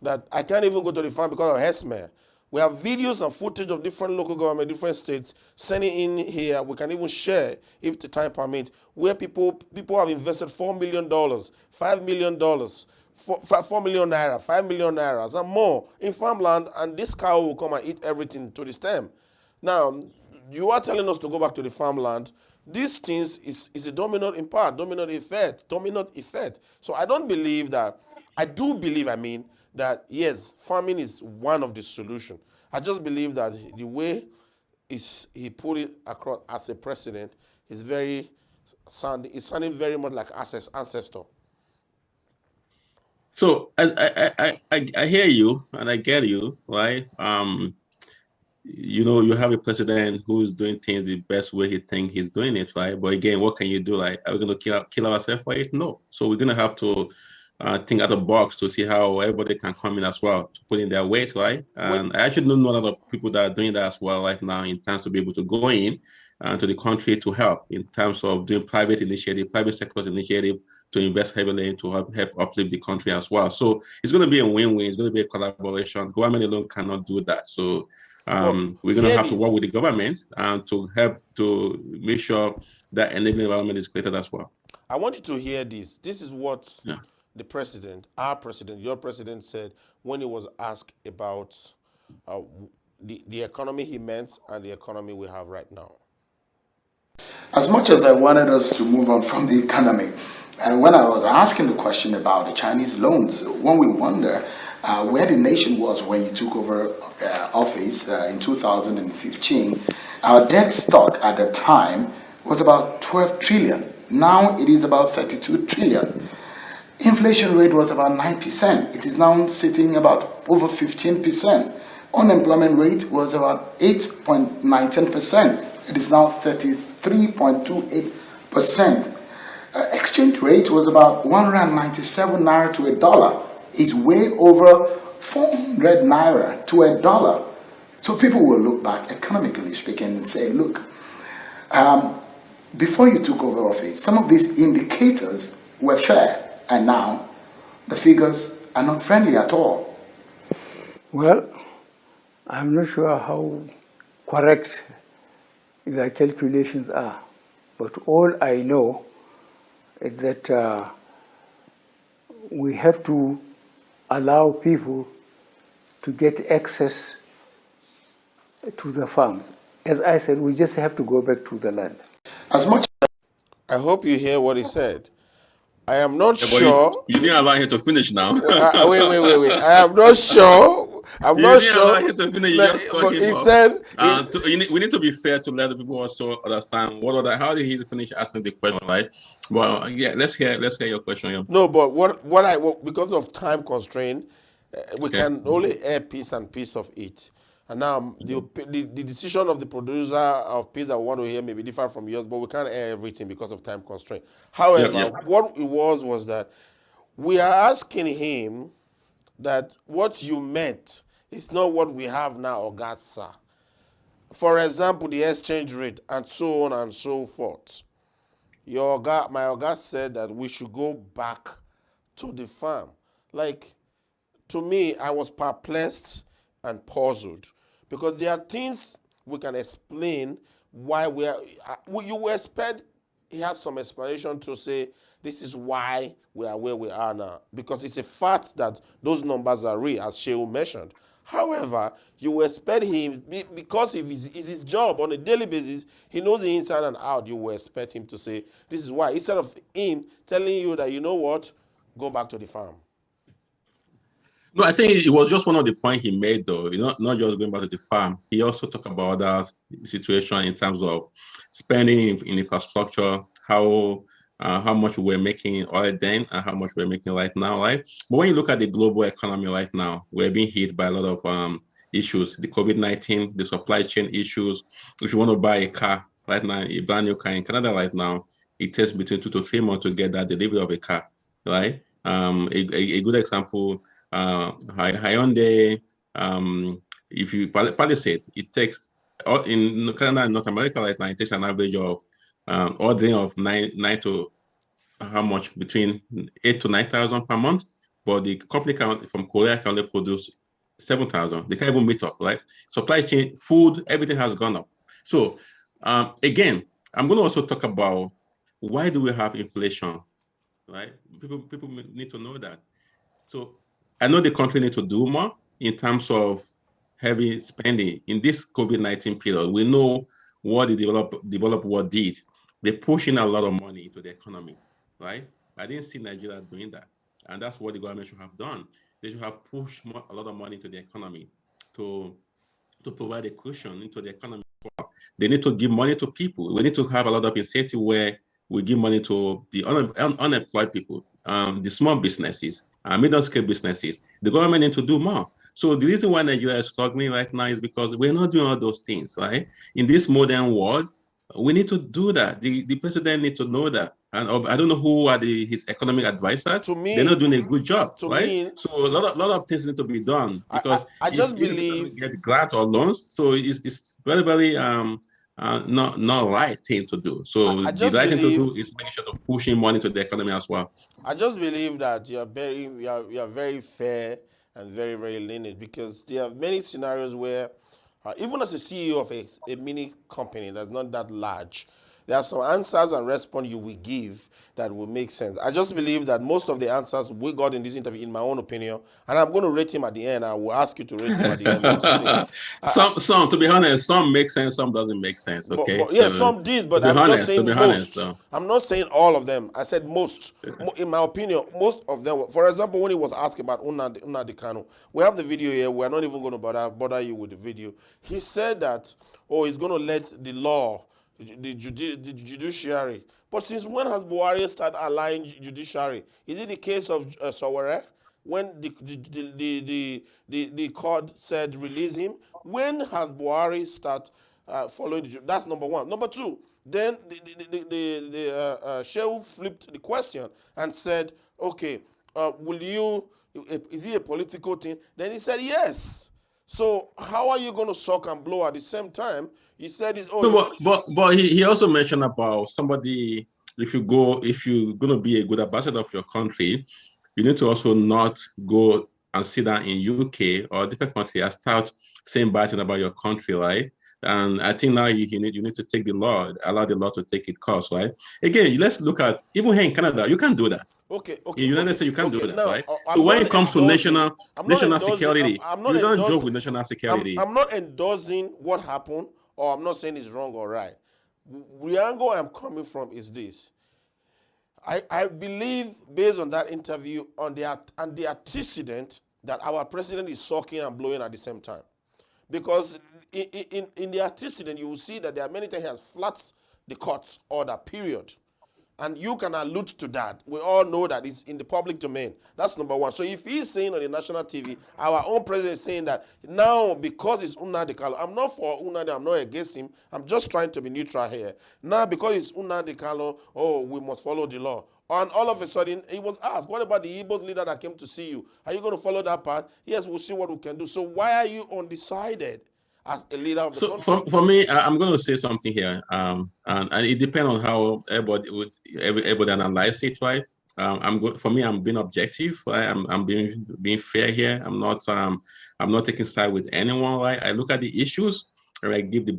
that I can't even go to the farm because of herdsmen. We have videos and footage of different local government, different states sending in here. We can even share, if the time permits, where people have invested $4 million, $5 million, 4 million naira, 5 million naira, and more in farmland, and this cow will come and eat everything to the stem. Now, you are telling us to go back to the farmland. These things is a domino effect. So I don't believe that, I do believe, that yes, farming is one of the solutions. I just believe that the way he put it across as a precedent is it's sounding very much like ancestor. So I hear you and I get you, right? You have a president who's doing things the best way he thinks he's doing it, right? But again, what can you do? Like, are we going to kill ourselves for it? No. So we're going to have to think out of the box to see how everybody can come in as well, to put in their weight, right? And I actually know a lot of people that are doing that as well right now, in terms to be able to go in to the country to help in terms of doing private sector's initiative to invest heavily to help uplift the country as well. So it's going to be a win-win. It's going to be a collaboration. Government alone cannot do that. So we're going to have to work with the government to help to make sure that enabling environment is created as well. I want you to hear this. This is what the president, our president, your president said when he was asked about the economy he meant and the economy we have right now. As much as I wanted us to move on from the economy, and when I was asking the question about the Chinese loans, when we wonder where the nation was when you took over office in 2015, our debt stock at the time was about 12 trillion. Now it is about 32 trillion. Inflation rate was about 9%. It is now sitting about over 15%. Unemployment rate was about 8.19%. It is now 33.28%. Exchange rate was about 197 naira to a dollar. It's way over 400 naira to a dollar. So people will look back, economically speaking, and say, look, before you took over office, some of these indicators were fair, and now the figures are not friendly at all. Well, I'm not sure how correct the calculations are, but all I know is that we have to allow people to get access to the farms. As I said, we just have to go back to the land. As much I hope you hear what he said. I am not sure. You didn't allow him to finish now. Wait. I am not sure. I'm not sure. You just cut him off. We need to be fair to let the people also understand how did he finish asking the question, right? Well, yeah, let's hear your question. Yeah. No, but because of time constraint, we can only air piece and piece of it. And now the decision of the producer of piece that we want to hear may be different from yours, but we can't air everything because of time constraint. However, what it was that we are asking him that what you meant is not what we have now, Ogasa. For example, the exchange rate and so on and so forth. My Oga said that we should go back to the farm. Like, to me, I was perplexed and puzzled because there are things we can explain why you expect he has some explanation to say this is why we are where we are now, because it's a fact that those numbers are real, as Shehu mentioned. However, you expect him, because if it's his job on a daily basis, he knows the inside and out, you will expect him to say, this is why, instead of him telling you that, you know what, go back to the farm. No, I think it was just one of the points he made, though. Not just going back to the farm. He also talked about that situation in terms of spending in infrastructure, how much we're making oil then and how much we're making right now, right? But when you look at the global economy right now, we're being hit by a lot of issues. The COVID-19, the supply chain issues. If you want to buy a car right now, a brand new car in Canada right now, it takes between 2 to 3 months to get that delivery of a car, right? A good example. Hyundai, if you Palisade, it takes in Canada and North America right now, it takes an average of ordering of nine to how much, between 8,000 to 9,000 per month. But the company from Korea can only produce 7,000. They can't even meet up, right? Supply chain, food, everything has gone up. So again, I'm going to also talk about why do we have inflation, right? People need to know that. So I know the country needs to do more in terms of heavy spending. In this COVID-19 period, we know what the developed world did. They push in a lot of money into the economy, right? I didn't see Nigeria doing that. And that's what the government should have done. They should have pushed a lot of money into the economy to provide a cushion into the economy. They need to give money to people. We need to have a lot of incentive where we give money to the unemployed people, the small businesses, middle-scale businesses. The government needs to do more. So the reason why Nigeria is struggling right now is because we're not doing all those things, right? In this modern world, we need to do that. The president needs to know that. And I don't know who are his economic advisors. To me, they're not doing a good job, right? Me, so a lot of things need to be done, because I just believe get grants or loans. So it's very, very not right thing to do. So the right thing to do is make sure to pushing money to the economy as well. I just believe that you are very fair and very, very lenient, because there are many scenarios where even as a CEO of a mini company that's not that large, there are some answers and response you will give that will make sense. I just believe that most of the answers we got in this interview, in my own opinion, and I'm going to rate him at the end. I will ask you to rate him at the end. Some, to be honest, some make sense, some doesn't make sense. Okay. Yeah, some did, but I'm just saying most. I'm not saying all of them. I said most. In my opinion, most of them. For example, when he was asked about Nnamdi Kanu, we have the video here. We're not even going to bother you with the video. He said that, he's going to let the law, the judiciary. But since when has Buhari started allowing judiciary? Is it the case of Sowore, when the court said release him? When has Buhari started following? That's number one. Number two, then the Shehu flipped the question and said, okay, is it a political thing? Then he said yes. So how are you going to suck and blow at the same time? He said it's but he also mentioned about somebody, if you're going to be a good ambassador of your country, you need to also not go and sit down in UK or a different country and start saying bad things about your country, right? And I think now you need to take the law, allow the law to take its course, right? Again, let's look at, even here in Canada, you can't do that. Okay. In the United States, you can't do that, now, right? So when it comes to national security, you don't joke with national security. I'm not endorsing what happened, or I'm not saying it's wrong or right. The angle I'm coming from is this. I believe, based on that interview, on the antecedent, that our president is sucking and blowing at the same time. Because in the antecedent, you will see that there are many times he has flat the court order, period. And you can allude to that. We all know that it's in the public domain. That's number one. So if he's saying on the national TV, our own president is saying that now, because it's Nnamdi Kanu, I'm not for Nnamdi, I'm not against him. I'm just trying to be neutral here. Now, because it's Nnamdi Kanu, we must follow the law. And all of a sudden, he was asked, what about the Igbo leader that came to see you? Are you going to follow that path? Yes, we'll see what we can do. So why are you undecided as a leader of the country? So for me, I'm going to say something here, and it depends on how everybody analyze it, right? For me, I'm being objective, right? I'm being fair here. I'm not taking side with anyone, right? I look at the issues. give the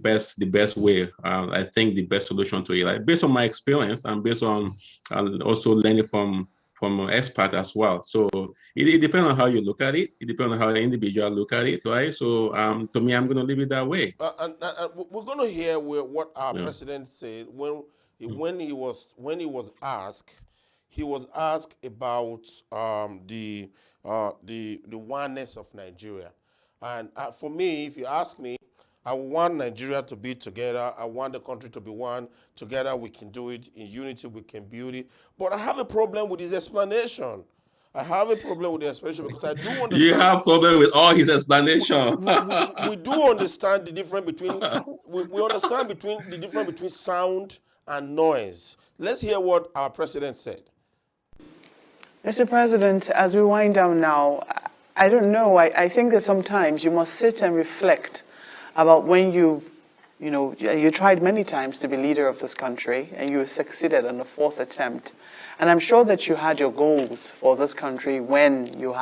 best way. I think the best solution to it, like based on my experience and based on also learning from expert as well. So it depends on how you look at it. It depends on how the individual look at it, right? So to me, I'm going to leave it that way. And we're going to hear what our president said when he was asked. He was asked about the oneness of Nigeria, and for me, if you ask me, I want Nigeria to be together. I want the country to be one. Together we can do it. In unity we can build it. But I have a problem with his explanation. I have a problem with the explanation because I do understand. You have problem with all his explanation. We do understand the difference between we understand the difference between sound and noise. Let's hear what our president said. Mr. President, as we wind down now, I don't know. I think that sometimes you must sit and reflect about when you tried many times to be leader of this country and you succeeded on the 4th attempt. And I'm sure that you had your goals for this country when you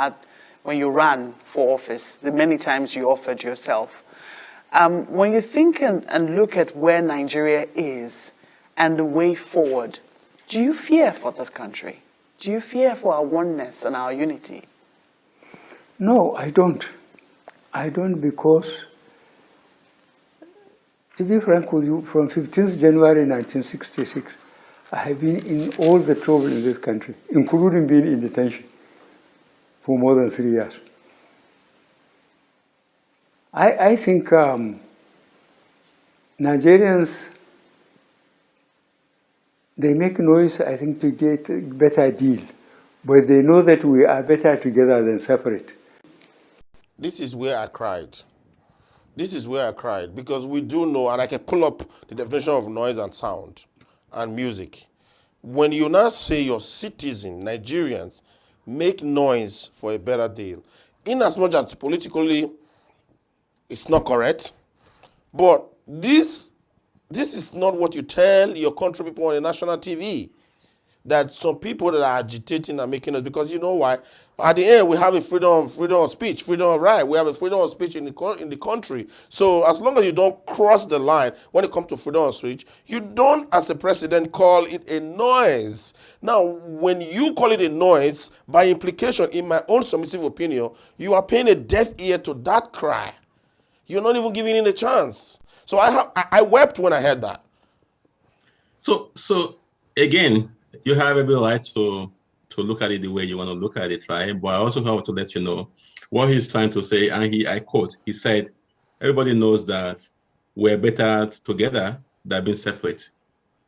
ran for office, the many times you offered yourself. When you think and look at where Nigeria is and the way forward, do you fear for this country? Do you fear for our oneness and our unity? No, I don't. I don't, because, to be frank with you, from 15th January 1966, I have been in all the trouble in this country, including being in detention for more than 3 years. I think Nigerians, they make noise, I think, to get a better deal, but they know that we are better together than separate. This is where I cried. This is where I cried, because we do know, and I can pull up the definition of noise and sound and music. When you now say your citizens, Nigerians, make noise for a better deal, in as much as politically it's not correct, but this is not what you tell your country people on the national TV. That some people that are agitating are making us, because you know why? At the end, we have a freedom of speech, freedom of right. We have a freedom of speech in the country. So as long as you don't cross the line when it comes to freedom of speech, you don't, as a president, call it a noise. Now, when you call it a noise, by implication, in my own submissive opinion, you are paying a deaf ear to that cry. You're not even giving it a chance. So I wept when I heard that. So again, you have every right to look at it the way you want to look at it, right? But I also have to let you know what he's trying to say, and I quote, he said, everybody knows that we're better together than being separate,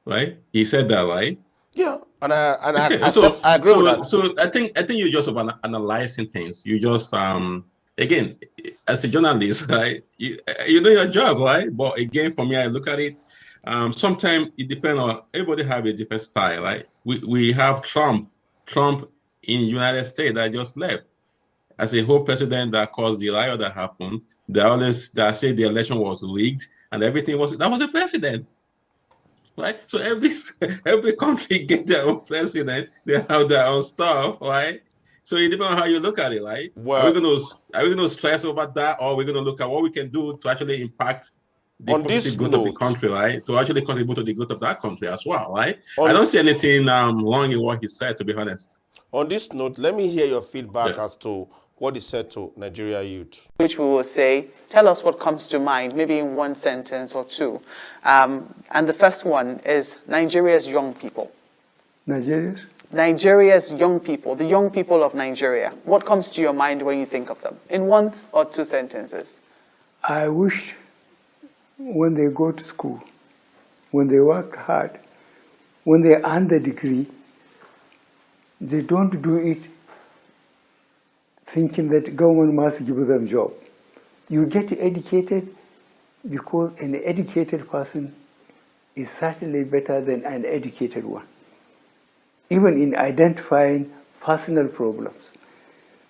right? He said that, right? Yeah, and I agree with that. So I think you're just analyzing things. You just again, as a journalist, right? You know your job, right? But again, for me, I look at it. Sometimes it depends on, everybody have a different style, right? We have Trump in United States that just left as a whole president that caused the riot that happened. They say the election was rigged and everything was a president, right? So every country get their own president. They have their own stuff, right? So it depends on how you look at it, right? Well, are we going to stress over that, or are we going to look at what we can do to actually impact the positive growth of the country, right? To actually contribute to the growth of that country as well, right? I don't see anything wrong in what he said, to be honest. On this note, let me hear your feedback as to what he said to Nigeria youth. Which we will say, tell us what comes to mind, maybe in one sentence or two. And the first one is Nigeria's young people. Nigeria's young people, the young people of Nigeria. What comes to your mind when you think of them? In one or two sentences. I wish when they go to school, when they work hard, when they earn the degree, they don't do it thinking that government must give them a job. You get educated because an educated person is certainly better than an educated one, even in identifying personal problems.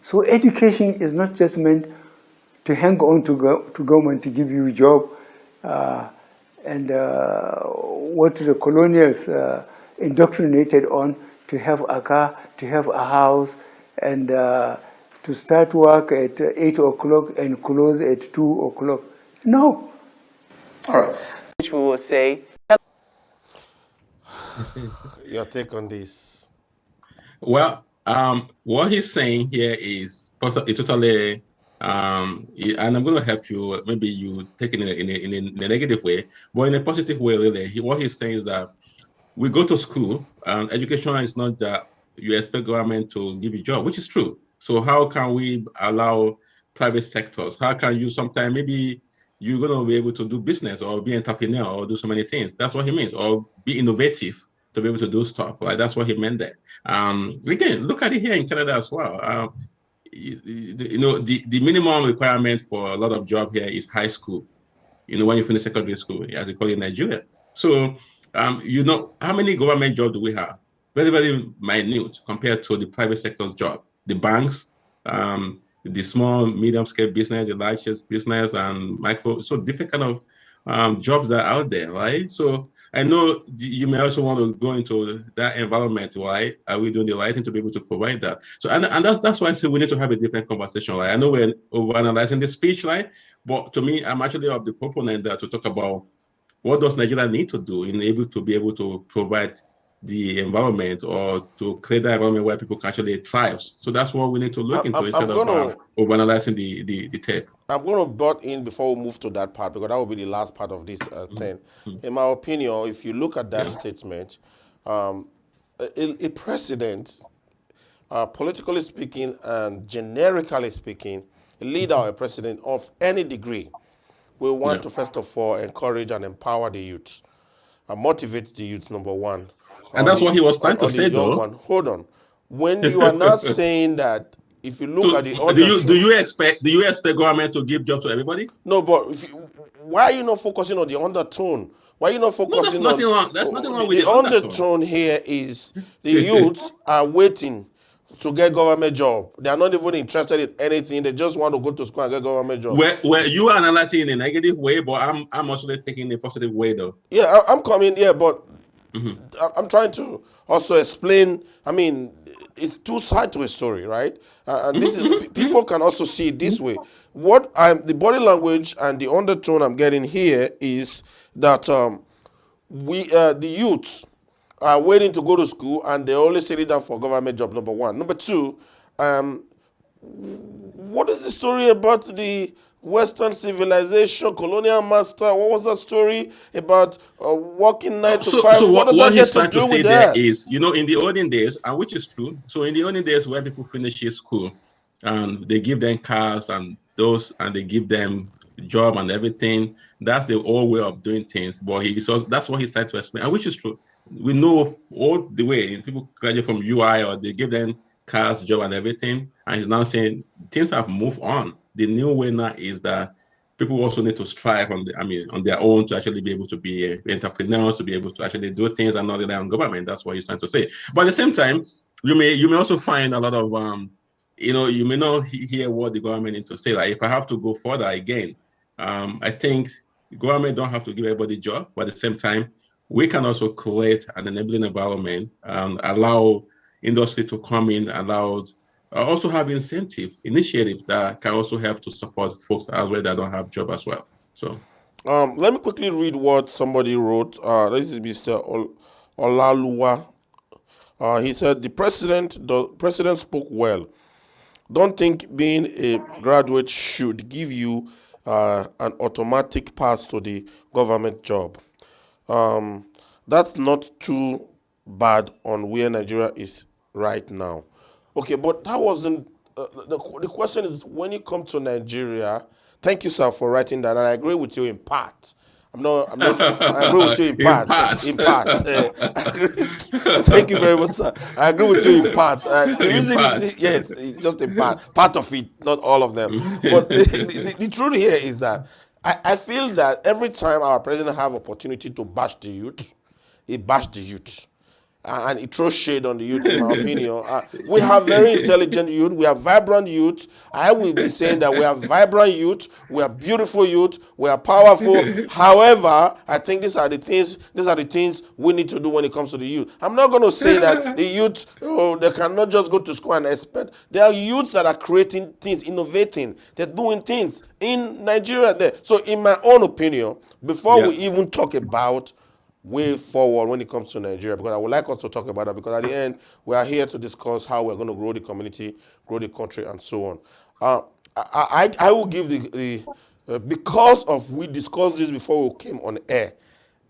So education is not just meant to hang on to government to give you a job, and what the colonials indoctrinated on, to have a car, to have a house, and to start work at 8 o'clock and close at 2 o'clock. No. All right. which we will say, Your take on this? Well, what he's saying here is totally, and I'm going to help you. Maybe you take it in a negative way, but in a positive way, really. What he's saying is that we go to school, and education is not that you expect government to give you a job, which is true. So how can we allow private sectors? How can you sometimes maybe you're going to be able to do business or be entrepreneur or do so many things? That's what he means, or be innovative to be able to do stuff. Like that's what he meant there. We can look at it here in Canada as well. The minimum requirement for a lot of job here is high school. When you finish secondary school, as they call it in Nigeria. So, how many government jobs do we have? Very, very minute compared to the private sector's job. The banks, the small, medium-scale business, the largest business, and micro. So different kind of jobs that are out there, right? So I know you may also want to go into that environment. Why are we doing the right thing to be able to provide that? So and that's why I say we need to have a different conversation. Right? I know we're overanalyzing the speech, right? But to me, I'm actually of the proponent that to talk about what does Nigeria need to do in able to be able to provide the environment or to create that environment where people can actually thrive. So that's what we need to look into instead of overanalyzing the tape. I'm going to butt in before we move to that part because that will be the last part of this thing. In my opinion, if you look at that statement, a president, politically speaking and generically speaking, a leader or a president of any degree will want to first of all encourage and empower the youth and motivate the youth, number one. And that's what he was trying to say, though. Hold on. When you are not saying that, if you look at the do you expect government to give jobs to everybody? No, but why are you not focusing on the undertone? Why are you not focusing on? There's nothing wrong with the undertone here is the youth are waiting to get government job. They are not even interested in anything. They just want to go to school and get government job. Well, you are analyzing in a negative way, but I'm also taking a positive way, though. Yeah, I'm coming here, but I'm trying to also explain. I mean, it's two sides to a story, right? And this is people can also see it this way. The body language and the undertone I'm getting here is that the youths are waiting to go to school and they only sit it down for government job, number one. Number two, what is the story about the Western civilization, colonial master? What was that story about working 9 to 5? So what he's trying to say there is, in the olden days, and which is true. So in the olden days, when people finish school, and they give them cars and they give them job and everything, that's the old way of doing things. But that's what he's trying to explain, and which is true. We know all the way people graduate from UI or they give them cars, job, and everything. And he's now saying things have moved on. The new way now is that people also need to strive on their own to actually be able to be entrepreneurs, to be able to actually do things and not rely on government. That's what he's trying to say. But at the same time, you may also find a lot of you may not hear what the government needs to say. Like if I have to go further again, I think the government don't have to give everybody a job, but at the same time, we can also create an enabling environment and allow industry to come in, also have initiative that can also help to support folks as well that don't have job as well. So, let me quickly read what somebody wrote. This is Mr. Olaluwa. He said the president spoke well. Don't think being a graduate should give you an automatic pass to the government job. That's not too bad on where Nigeria is right now. Okay, but that wasn't the question. Is when you come to Nigeria. Thank you, sir, for writing that, and I agree with you in part. I agree with you in part. In part. Thank you very much, sir. I agree with you in part. The reason is, yes, it's just a part of it, not all of them. But the truth here is that I feel that every time our president have opportunity to bash the youth, he bashed the youth. and it throws shade on the youth, in my opinion. We have very intelligent youth. We have vibrant youth. I will be saying that we have vibrant youth. We are beautiful youth. We are powerful. However, I think these are the things we need to do when it comes to the youth. I'm not going to say that the youth, they cannot just go to school and expect. There are youths that are creating things, innovating. They're doing things in Nigeria there. So in my own opinion, before we even talk about way forward when it comes to Nigeria, because I would like us to talk about that, because at the end, we are here to discuss how we're going to grow the community, grow the country, and so on. I will give because of we discussed this before we came on air,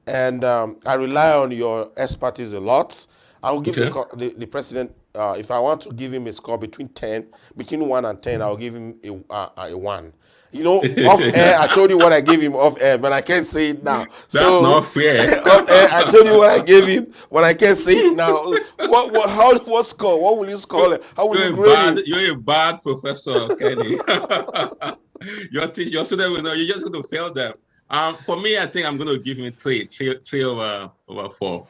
and I rely on your expertise a lot. I will give the president, if I want to give him a score between 1 and 10, I'll give him a 1. You know, off air, I told you what I gave him off air, but I can't say it now. That's not fair. Off air, I told you what I gave him, but I can't say it now. What score? What will you score it? How will you grade it? You're a bad professor, Kenny. Your student will know. You're just going to fail them. For me, I think I'm going to give him 3 over 4.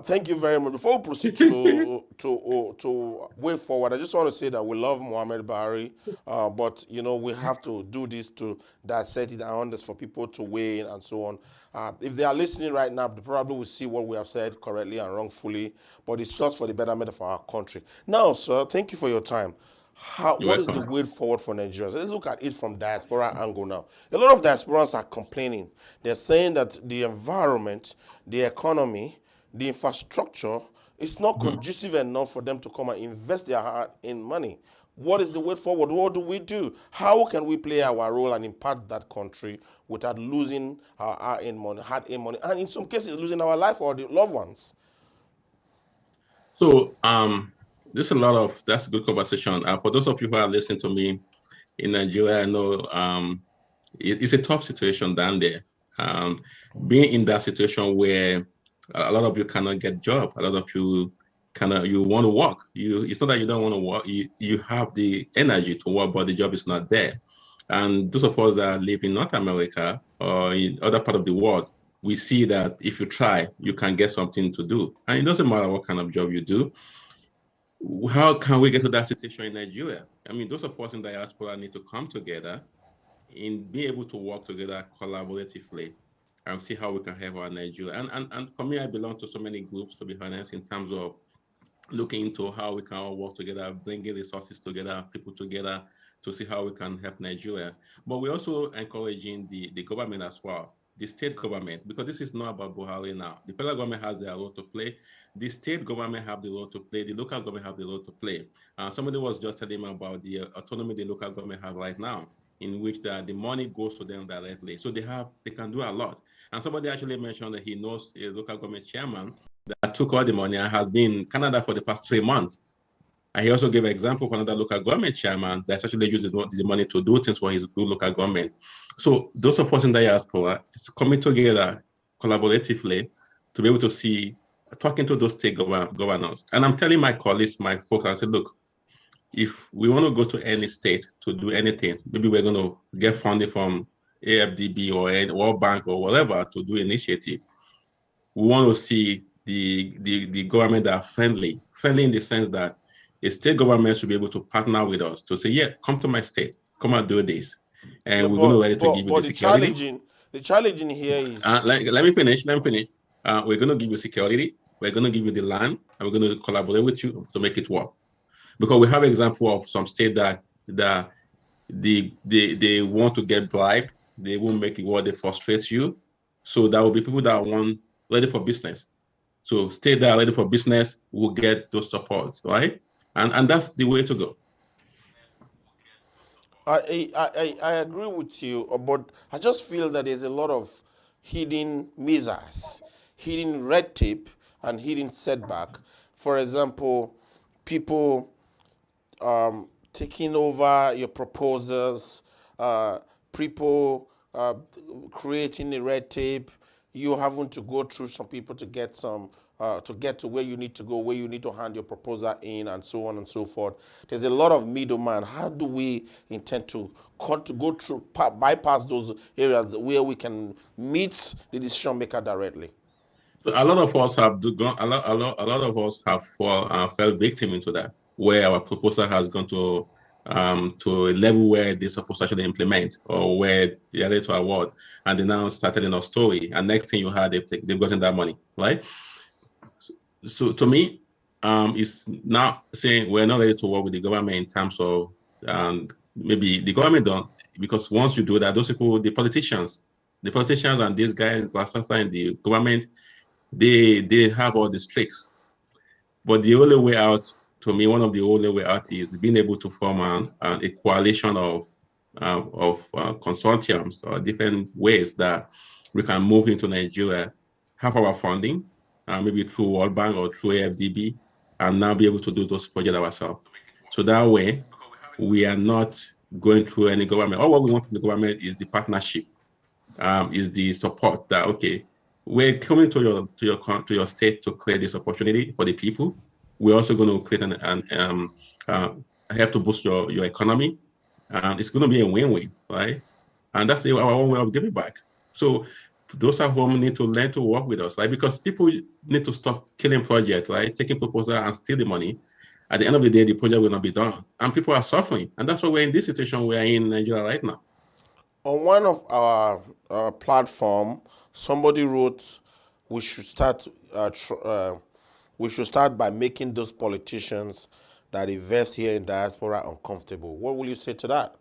Thank you very much. Before we proceed to way forward, I just want to say that we love Muhammad Buhari, but you know we have to do this to dissect it and understand for people to weigh in and so on. If they are listening right now, they probably will see what we have said correctly and wrongfully, but it's just for the betterment of our country. Now, sir, thank you for your time. What is the way forward for Nigerians? Let's look at it from diaspora angle now. A lot of diasporans are complaining. They're saying that the environment, the economy, the infrastructure is not conducive enough for them to come and invest their hard-earned money. What is the way forward? What do we do? How can we play our role and impact that country without losing our hard-earned money, and in some cases losing our life or the loved ones? So that's a good conversation. For those of you who are listening to me in Nigeria, I know it's a tough situation down there. Being in that situation where a lot of you cannot get job, a lot of you you want to work. It's not that you don't want to work. You have the energy to work, but the job is not there. And those of us that live in North America or in other part of the world, we see that if you try, you can get something to do. And it doesn't matter what kind of job you do. How can we get to that situation in Nigeria? I mean, those of us in diaspora need to come together and be able to work together collaboratively and see how we can help our Nigeria. And for me, I belong to so many groups, to be honest, in terms of looking into how we can all work together, bringing resources together, people together to see how we can help Nigeria. But we're also encouraging the government as well, the state government, because this is not about Buhari now. The federal government has their role to play. The state government have the role to play. The local government have the role to play. Somebody was just telling me about the autonomy the local government have right now, in which the money goes to them directly. So they can do a lot. And somebody actually mentioned that he knows a local government chairman that took all the money and has been in Canada for the past 3 months. And he also gave an example of another local government chairman that's actually uses the money to do things for his good local government. So those of us in diaspora is coming together collaboratively to be able to see, talking to those state governors. And I'm telling my colleagues, my folks, I said, look, if we want to go to any state to do anything, maybe we're going to get funding from AFDB or World Bank or whatever to do initiative. We want to see the government that are friendly in the sense that a state government should be able to partner with us to say, yeah, come to my state, come and do this. And we're going to ready to give you the security. The challenging here is... let me finish. We're going to give you security. We're going to give you the land, and we're going to collaborate with you to make it work. Because we have example of some state that they want to get bribed. They won't make it work. They frustrate you. So there will be people that want ready for business. So state that are ready for business will get those supports, right? And that's the way to go. I agree with you, but I just feel that there's a lot of hidden misers, hidden red tape, and hidden setback. For example, people taking over your proposals, people creating the red tape, you having to go through some people to get to where you need to go, where you need to hand your proposal in, and so on and so forth. There's a lot of middleman. How do we intend to go through, bypass those areas where we can meet the decision maker directly? A lot of us have gone. A lot of us have fell victim into that, where our proposal has gone to a level where they're supposed to actually implement, or where they are ready to award, and they now start telling a story. And next thing you heard, they've gotten that money, right? So to me, it's now saying we're not ready to work with the government in terms of maybe the government don't, because once you do that, those people, the politicians and these guys in the government, they have all these tricks. But the only way out, to me, one of the only way out is being able to form a coalition of consortiums or different ways that we can move into Nigeria, have our funding, maybe through World Bank or through AFDB, and now be able to do those projects ourselves. So that way, we are not going through any government. All what we want from the government is the partnership, is the support that, okay, we're coming to your state to create this opportunity for the people. We're also going to create have to boost your economy. It's going to be a win-win, right? And that's our own way of giving back. So those at home need to learn to work with us, right? Because people need to stop killing projects, right? Taking proposal and steal the money. At the end of the day, the project will not be done, and people are suffering. And that's why we're in this situation we are in Nigeria right now. On one of our platform, somebody wrote, we should start by making those politicians that invest here in diaspora uncomfortable. What will you say to that?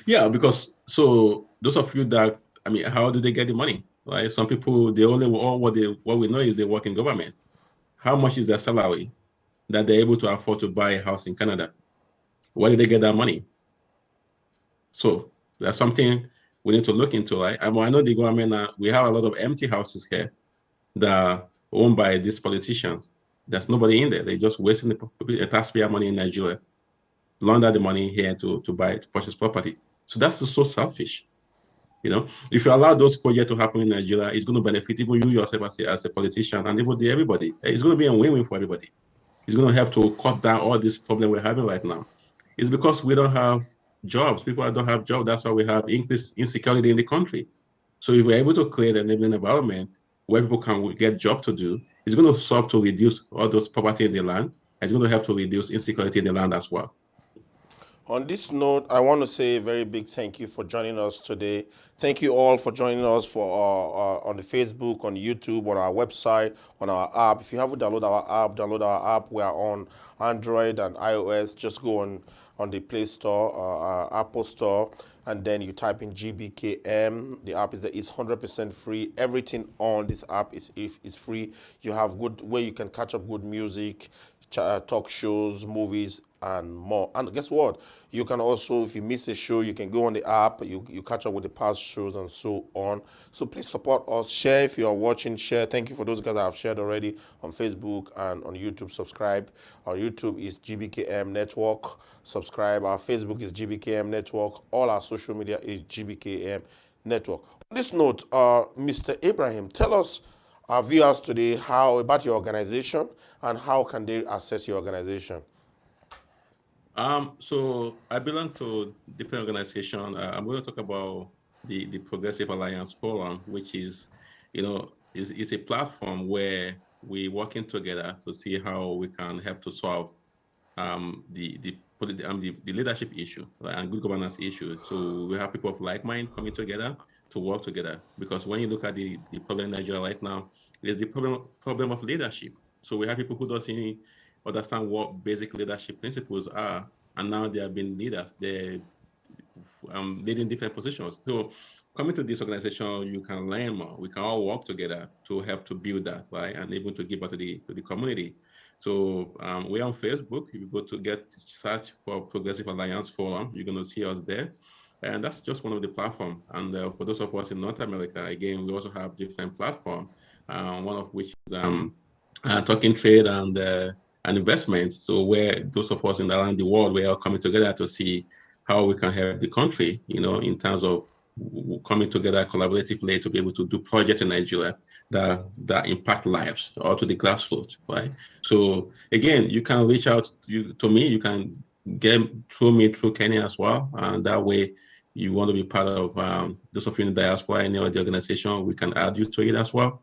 Yeah, because so those of you that, I mean, how do they get the money? Right? Some people, they only what we know is they work in government. How much is their salary that they're able to afford to buy a house in Canada? Where did they get that money? So that's something we need to look into, right? I know the government, we have a lot of empty houses here that are owned by these politicians. There's nobody in there. They're just wasting the taxpayer money in Nigeria, launder the money here to purchase property. So that's just so selfish. You know, if you allow those projects to happen in Nigeria, it's going to benefit even you yourself as a politician, and everybody. It's going to be a win-win for everybody. It's going to have to cut down all this problem we're having right now. It's because we don't have jobs. People don't have jobs. That's why we have increased insecurity in the country. So if we're able to create an enabling environment where people can get jobs to do, it's going to serve to reduce all those poverty in the land. It's going to have to reduce insecurity in the land as well. On this note, I want to say a very big thank you for joining us today. Thank you all for joining us on the Facebook, on YouTube, on our website, on our app. If you haven't downloaded our app, download our app. We are on Android and iOS. Just go on the Play Store, Apple Store, and then you type in GBKM. The app is 100% free. Everything on this app is free. You have good where you can catch up good music, talk shows, movies, and more. And guess what? You can also, if you miss a show, you can go on the app, you catch up with the past shows and so on. So please support us. Share if you are watching, share. Thank you for those guys that have shared already on Facebook and on YouTube. Subscribe. Our YouTube is GBKM Network. Subscribe. Our Facebook is GBKM Network. All our social media is GBKM Network. On this note, Mr. Ibrahim, tell us, our viewers today, about your organization and how can they access your organization? So I belong to different organization. I'm going to talk about the Progressive Alliance Forum, which is, is a platform where we're working together to see how we can help to solve the leadership issue, right, and good governance issue. So we have people of like mind coming together to work together, because when you look at the problem in Nigeria right now, it's the problem of leadership. So we have people who don't understand what basic leadership principles are, and now they have been leaders. They're leading different positions. So coming to this organization, you can learn more. We can all work together to help to build that, right, and even to give back to the community. So we're on Facebook. If you go to search for Progressive Alliance Forum, you're going to see us there. And that's just one of the platforms. And for those of us in North America, again, we also have different platforms, one of which is Talking Trade and investments. So where those of us around the world, we are coming together to see how we can help the country, in terms of coming together collaboratively to be able to do projects in Nigeria that impact lives, or to the grassroots, right? So again, you can reach out to me. You can get through me through Kenny as well, and that way, you want to be part of those of you in the diaspora, any of the organization, we can add you to it as well.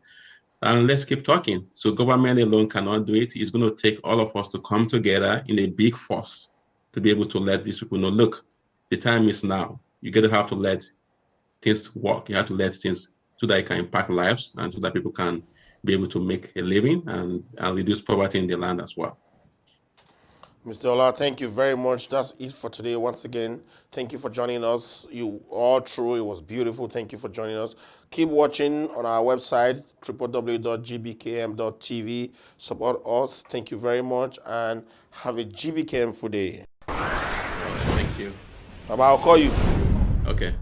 And let's keep talking. So government alone cannot do it. It's going to take all of us to come together in a big force to be able to let these people know, look, the time is now. You're going to have to let things work. You have to let things so that it can impact lives and so that people can be able to make a living and reduce poverty in the land as well. Mr. Ola, thank you very much. That's it for today. Once again, thank you for joining us. You all through. It was beautiful. Thank you for joining us. Keep watching on our website, www.gbkm.tv. Support us. Thank you very much, and have a GBKM day. Thank you. Bye-bye. I'll call you. Okay.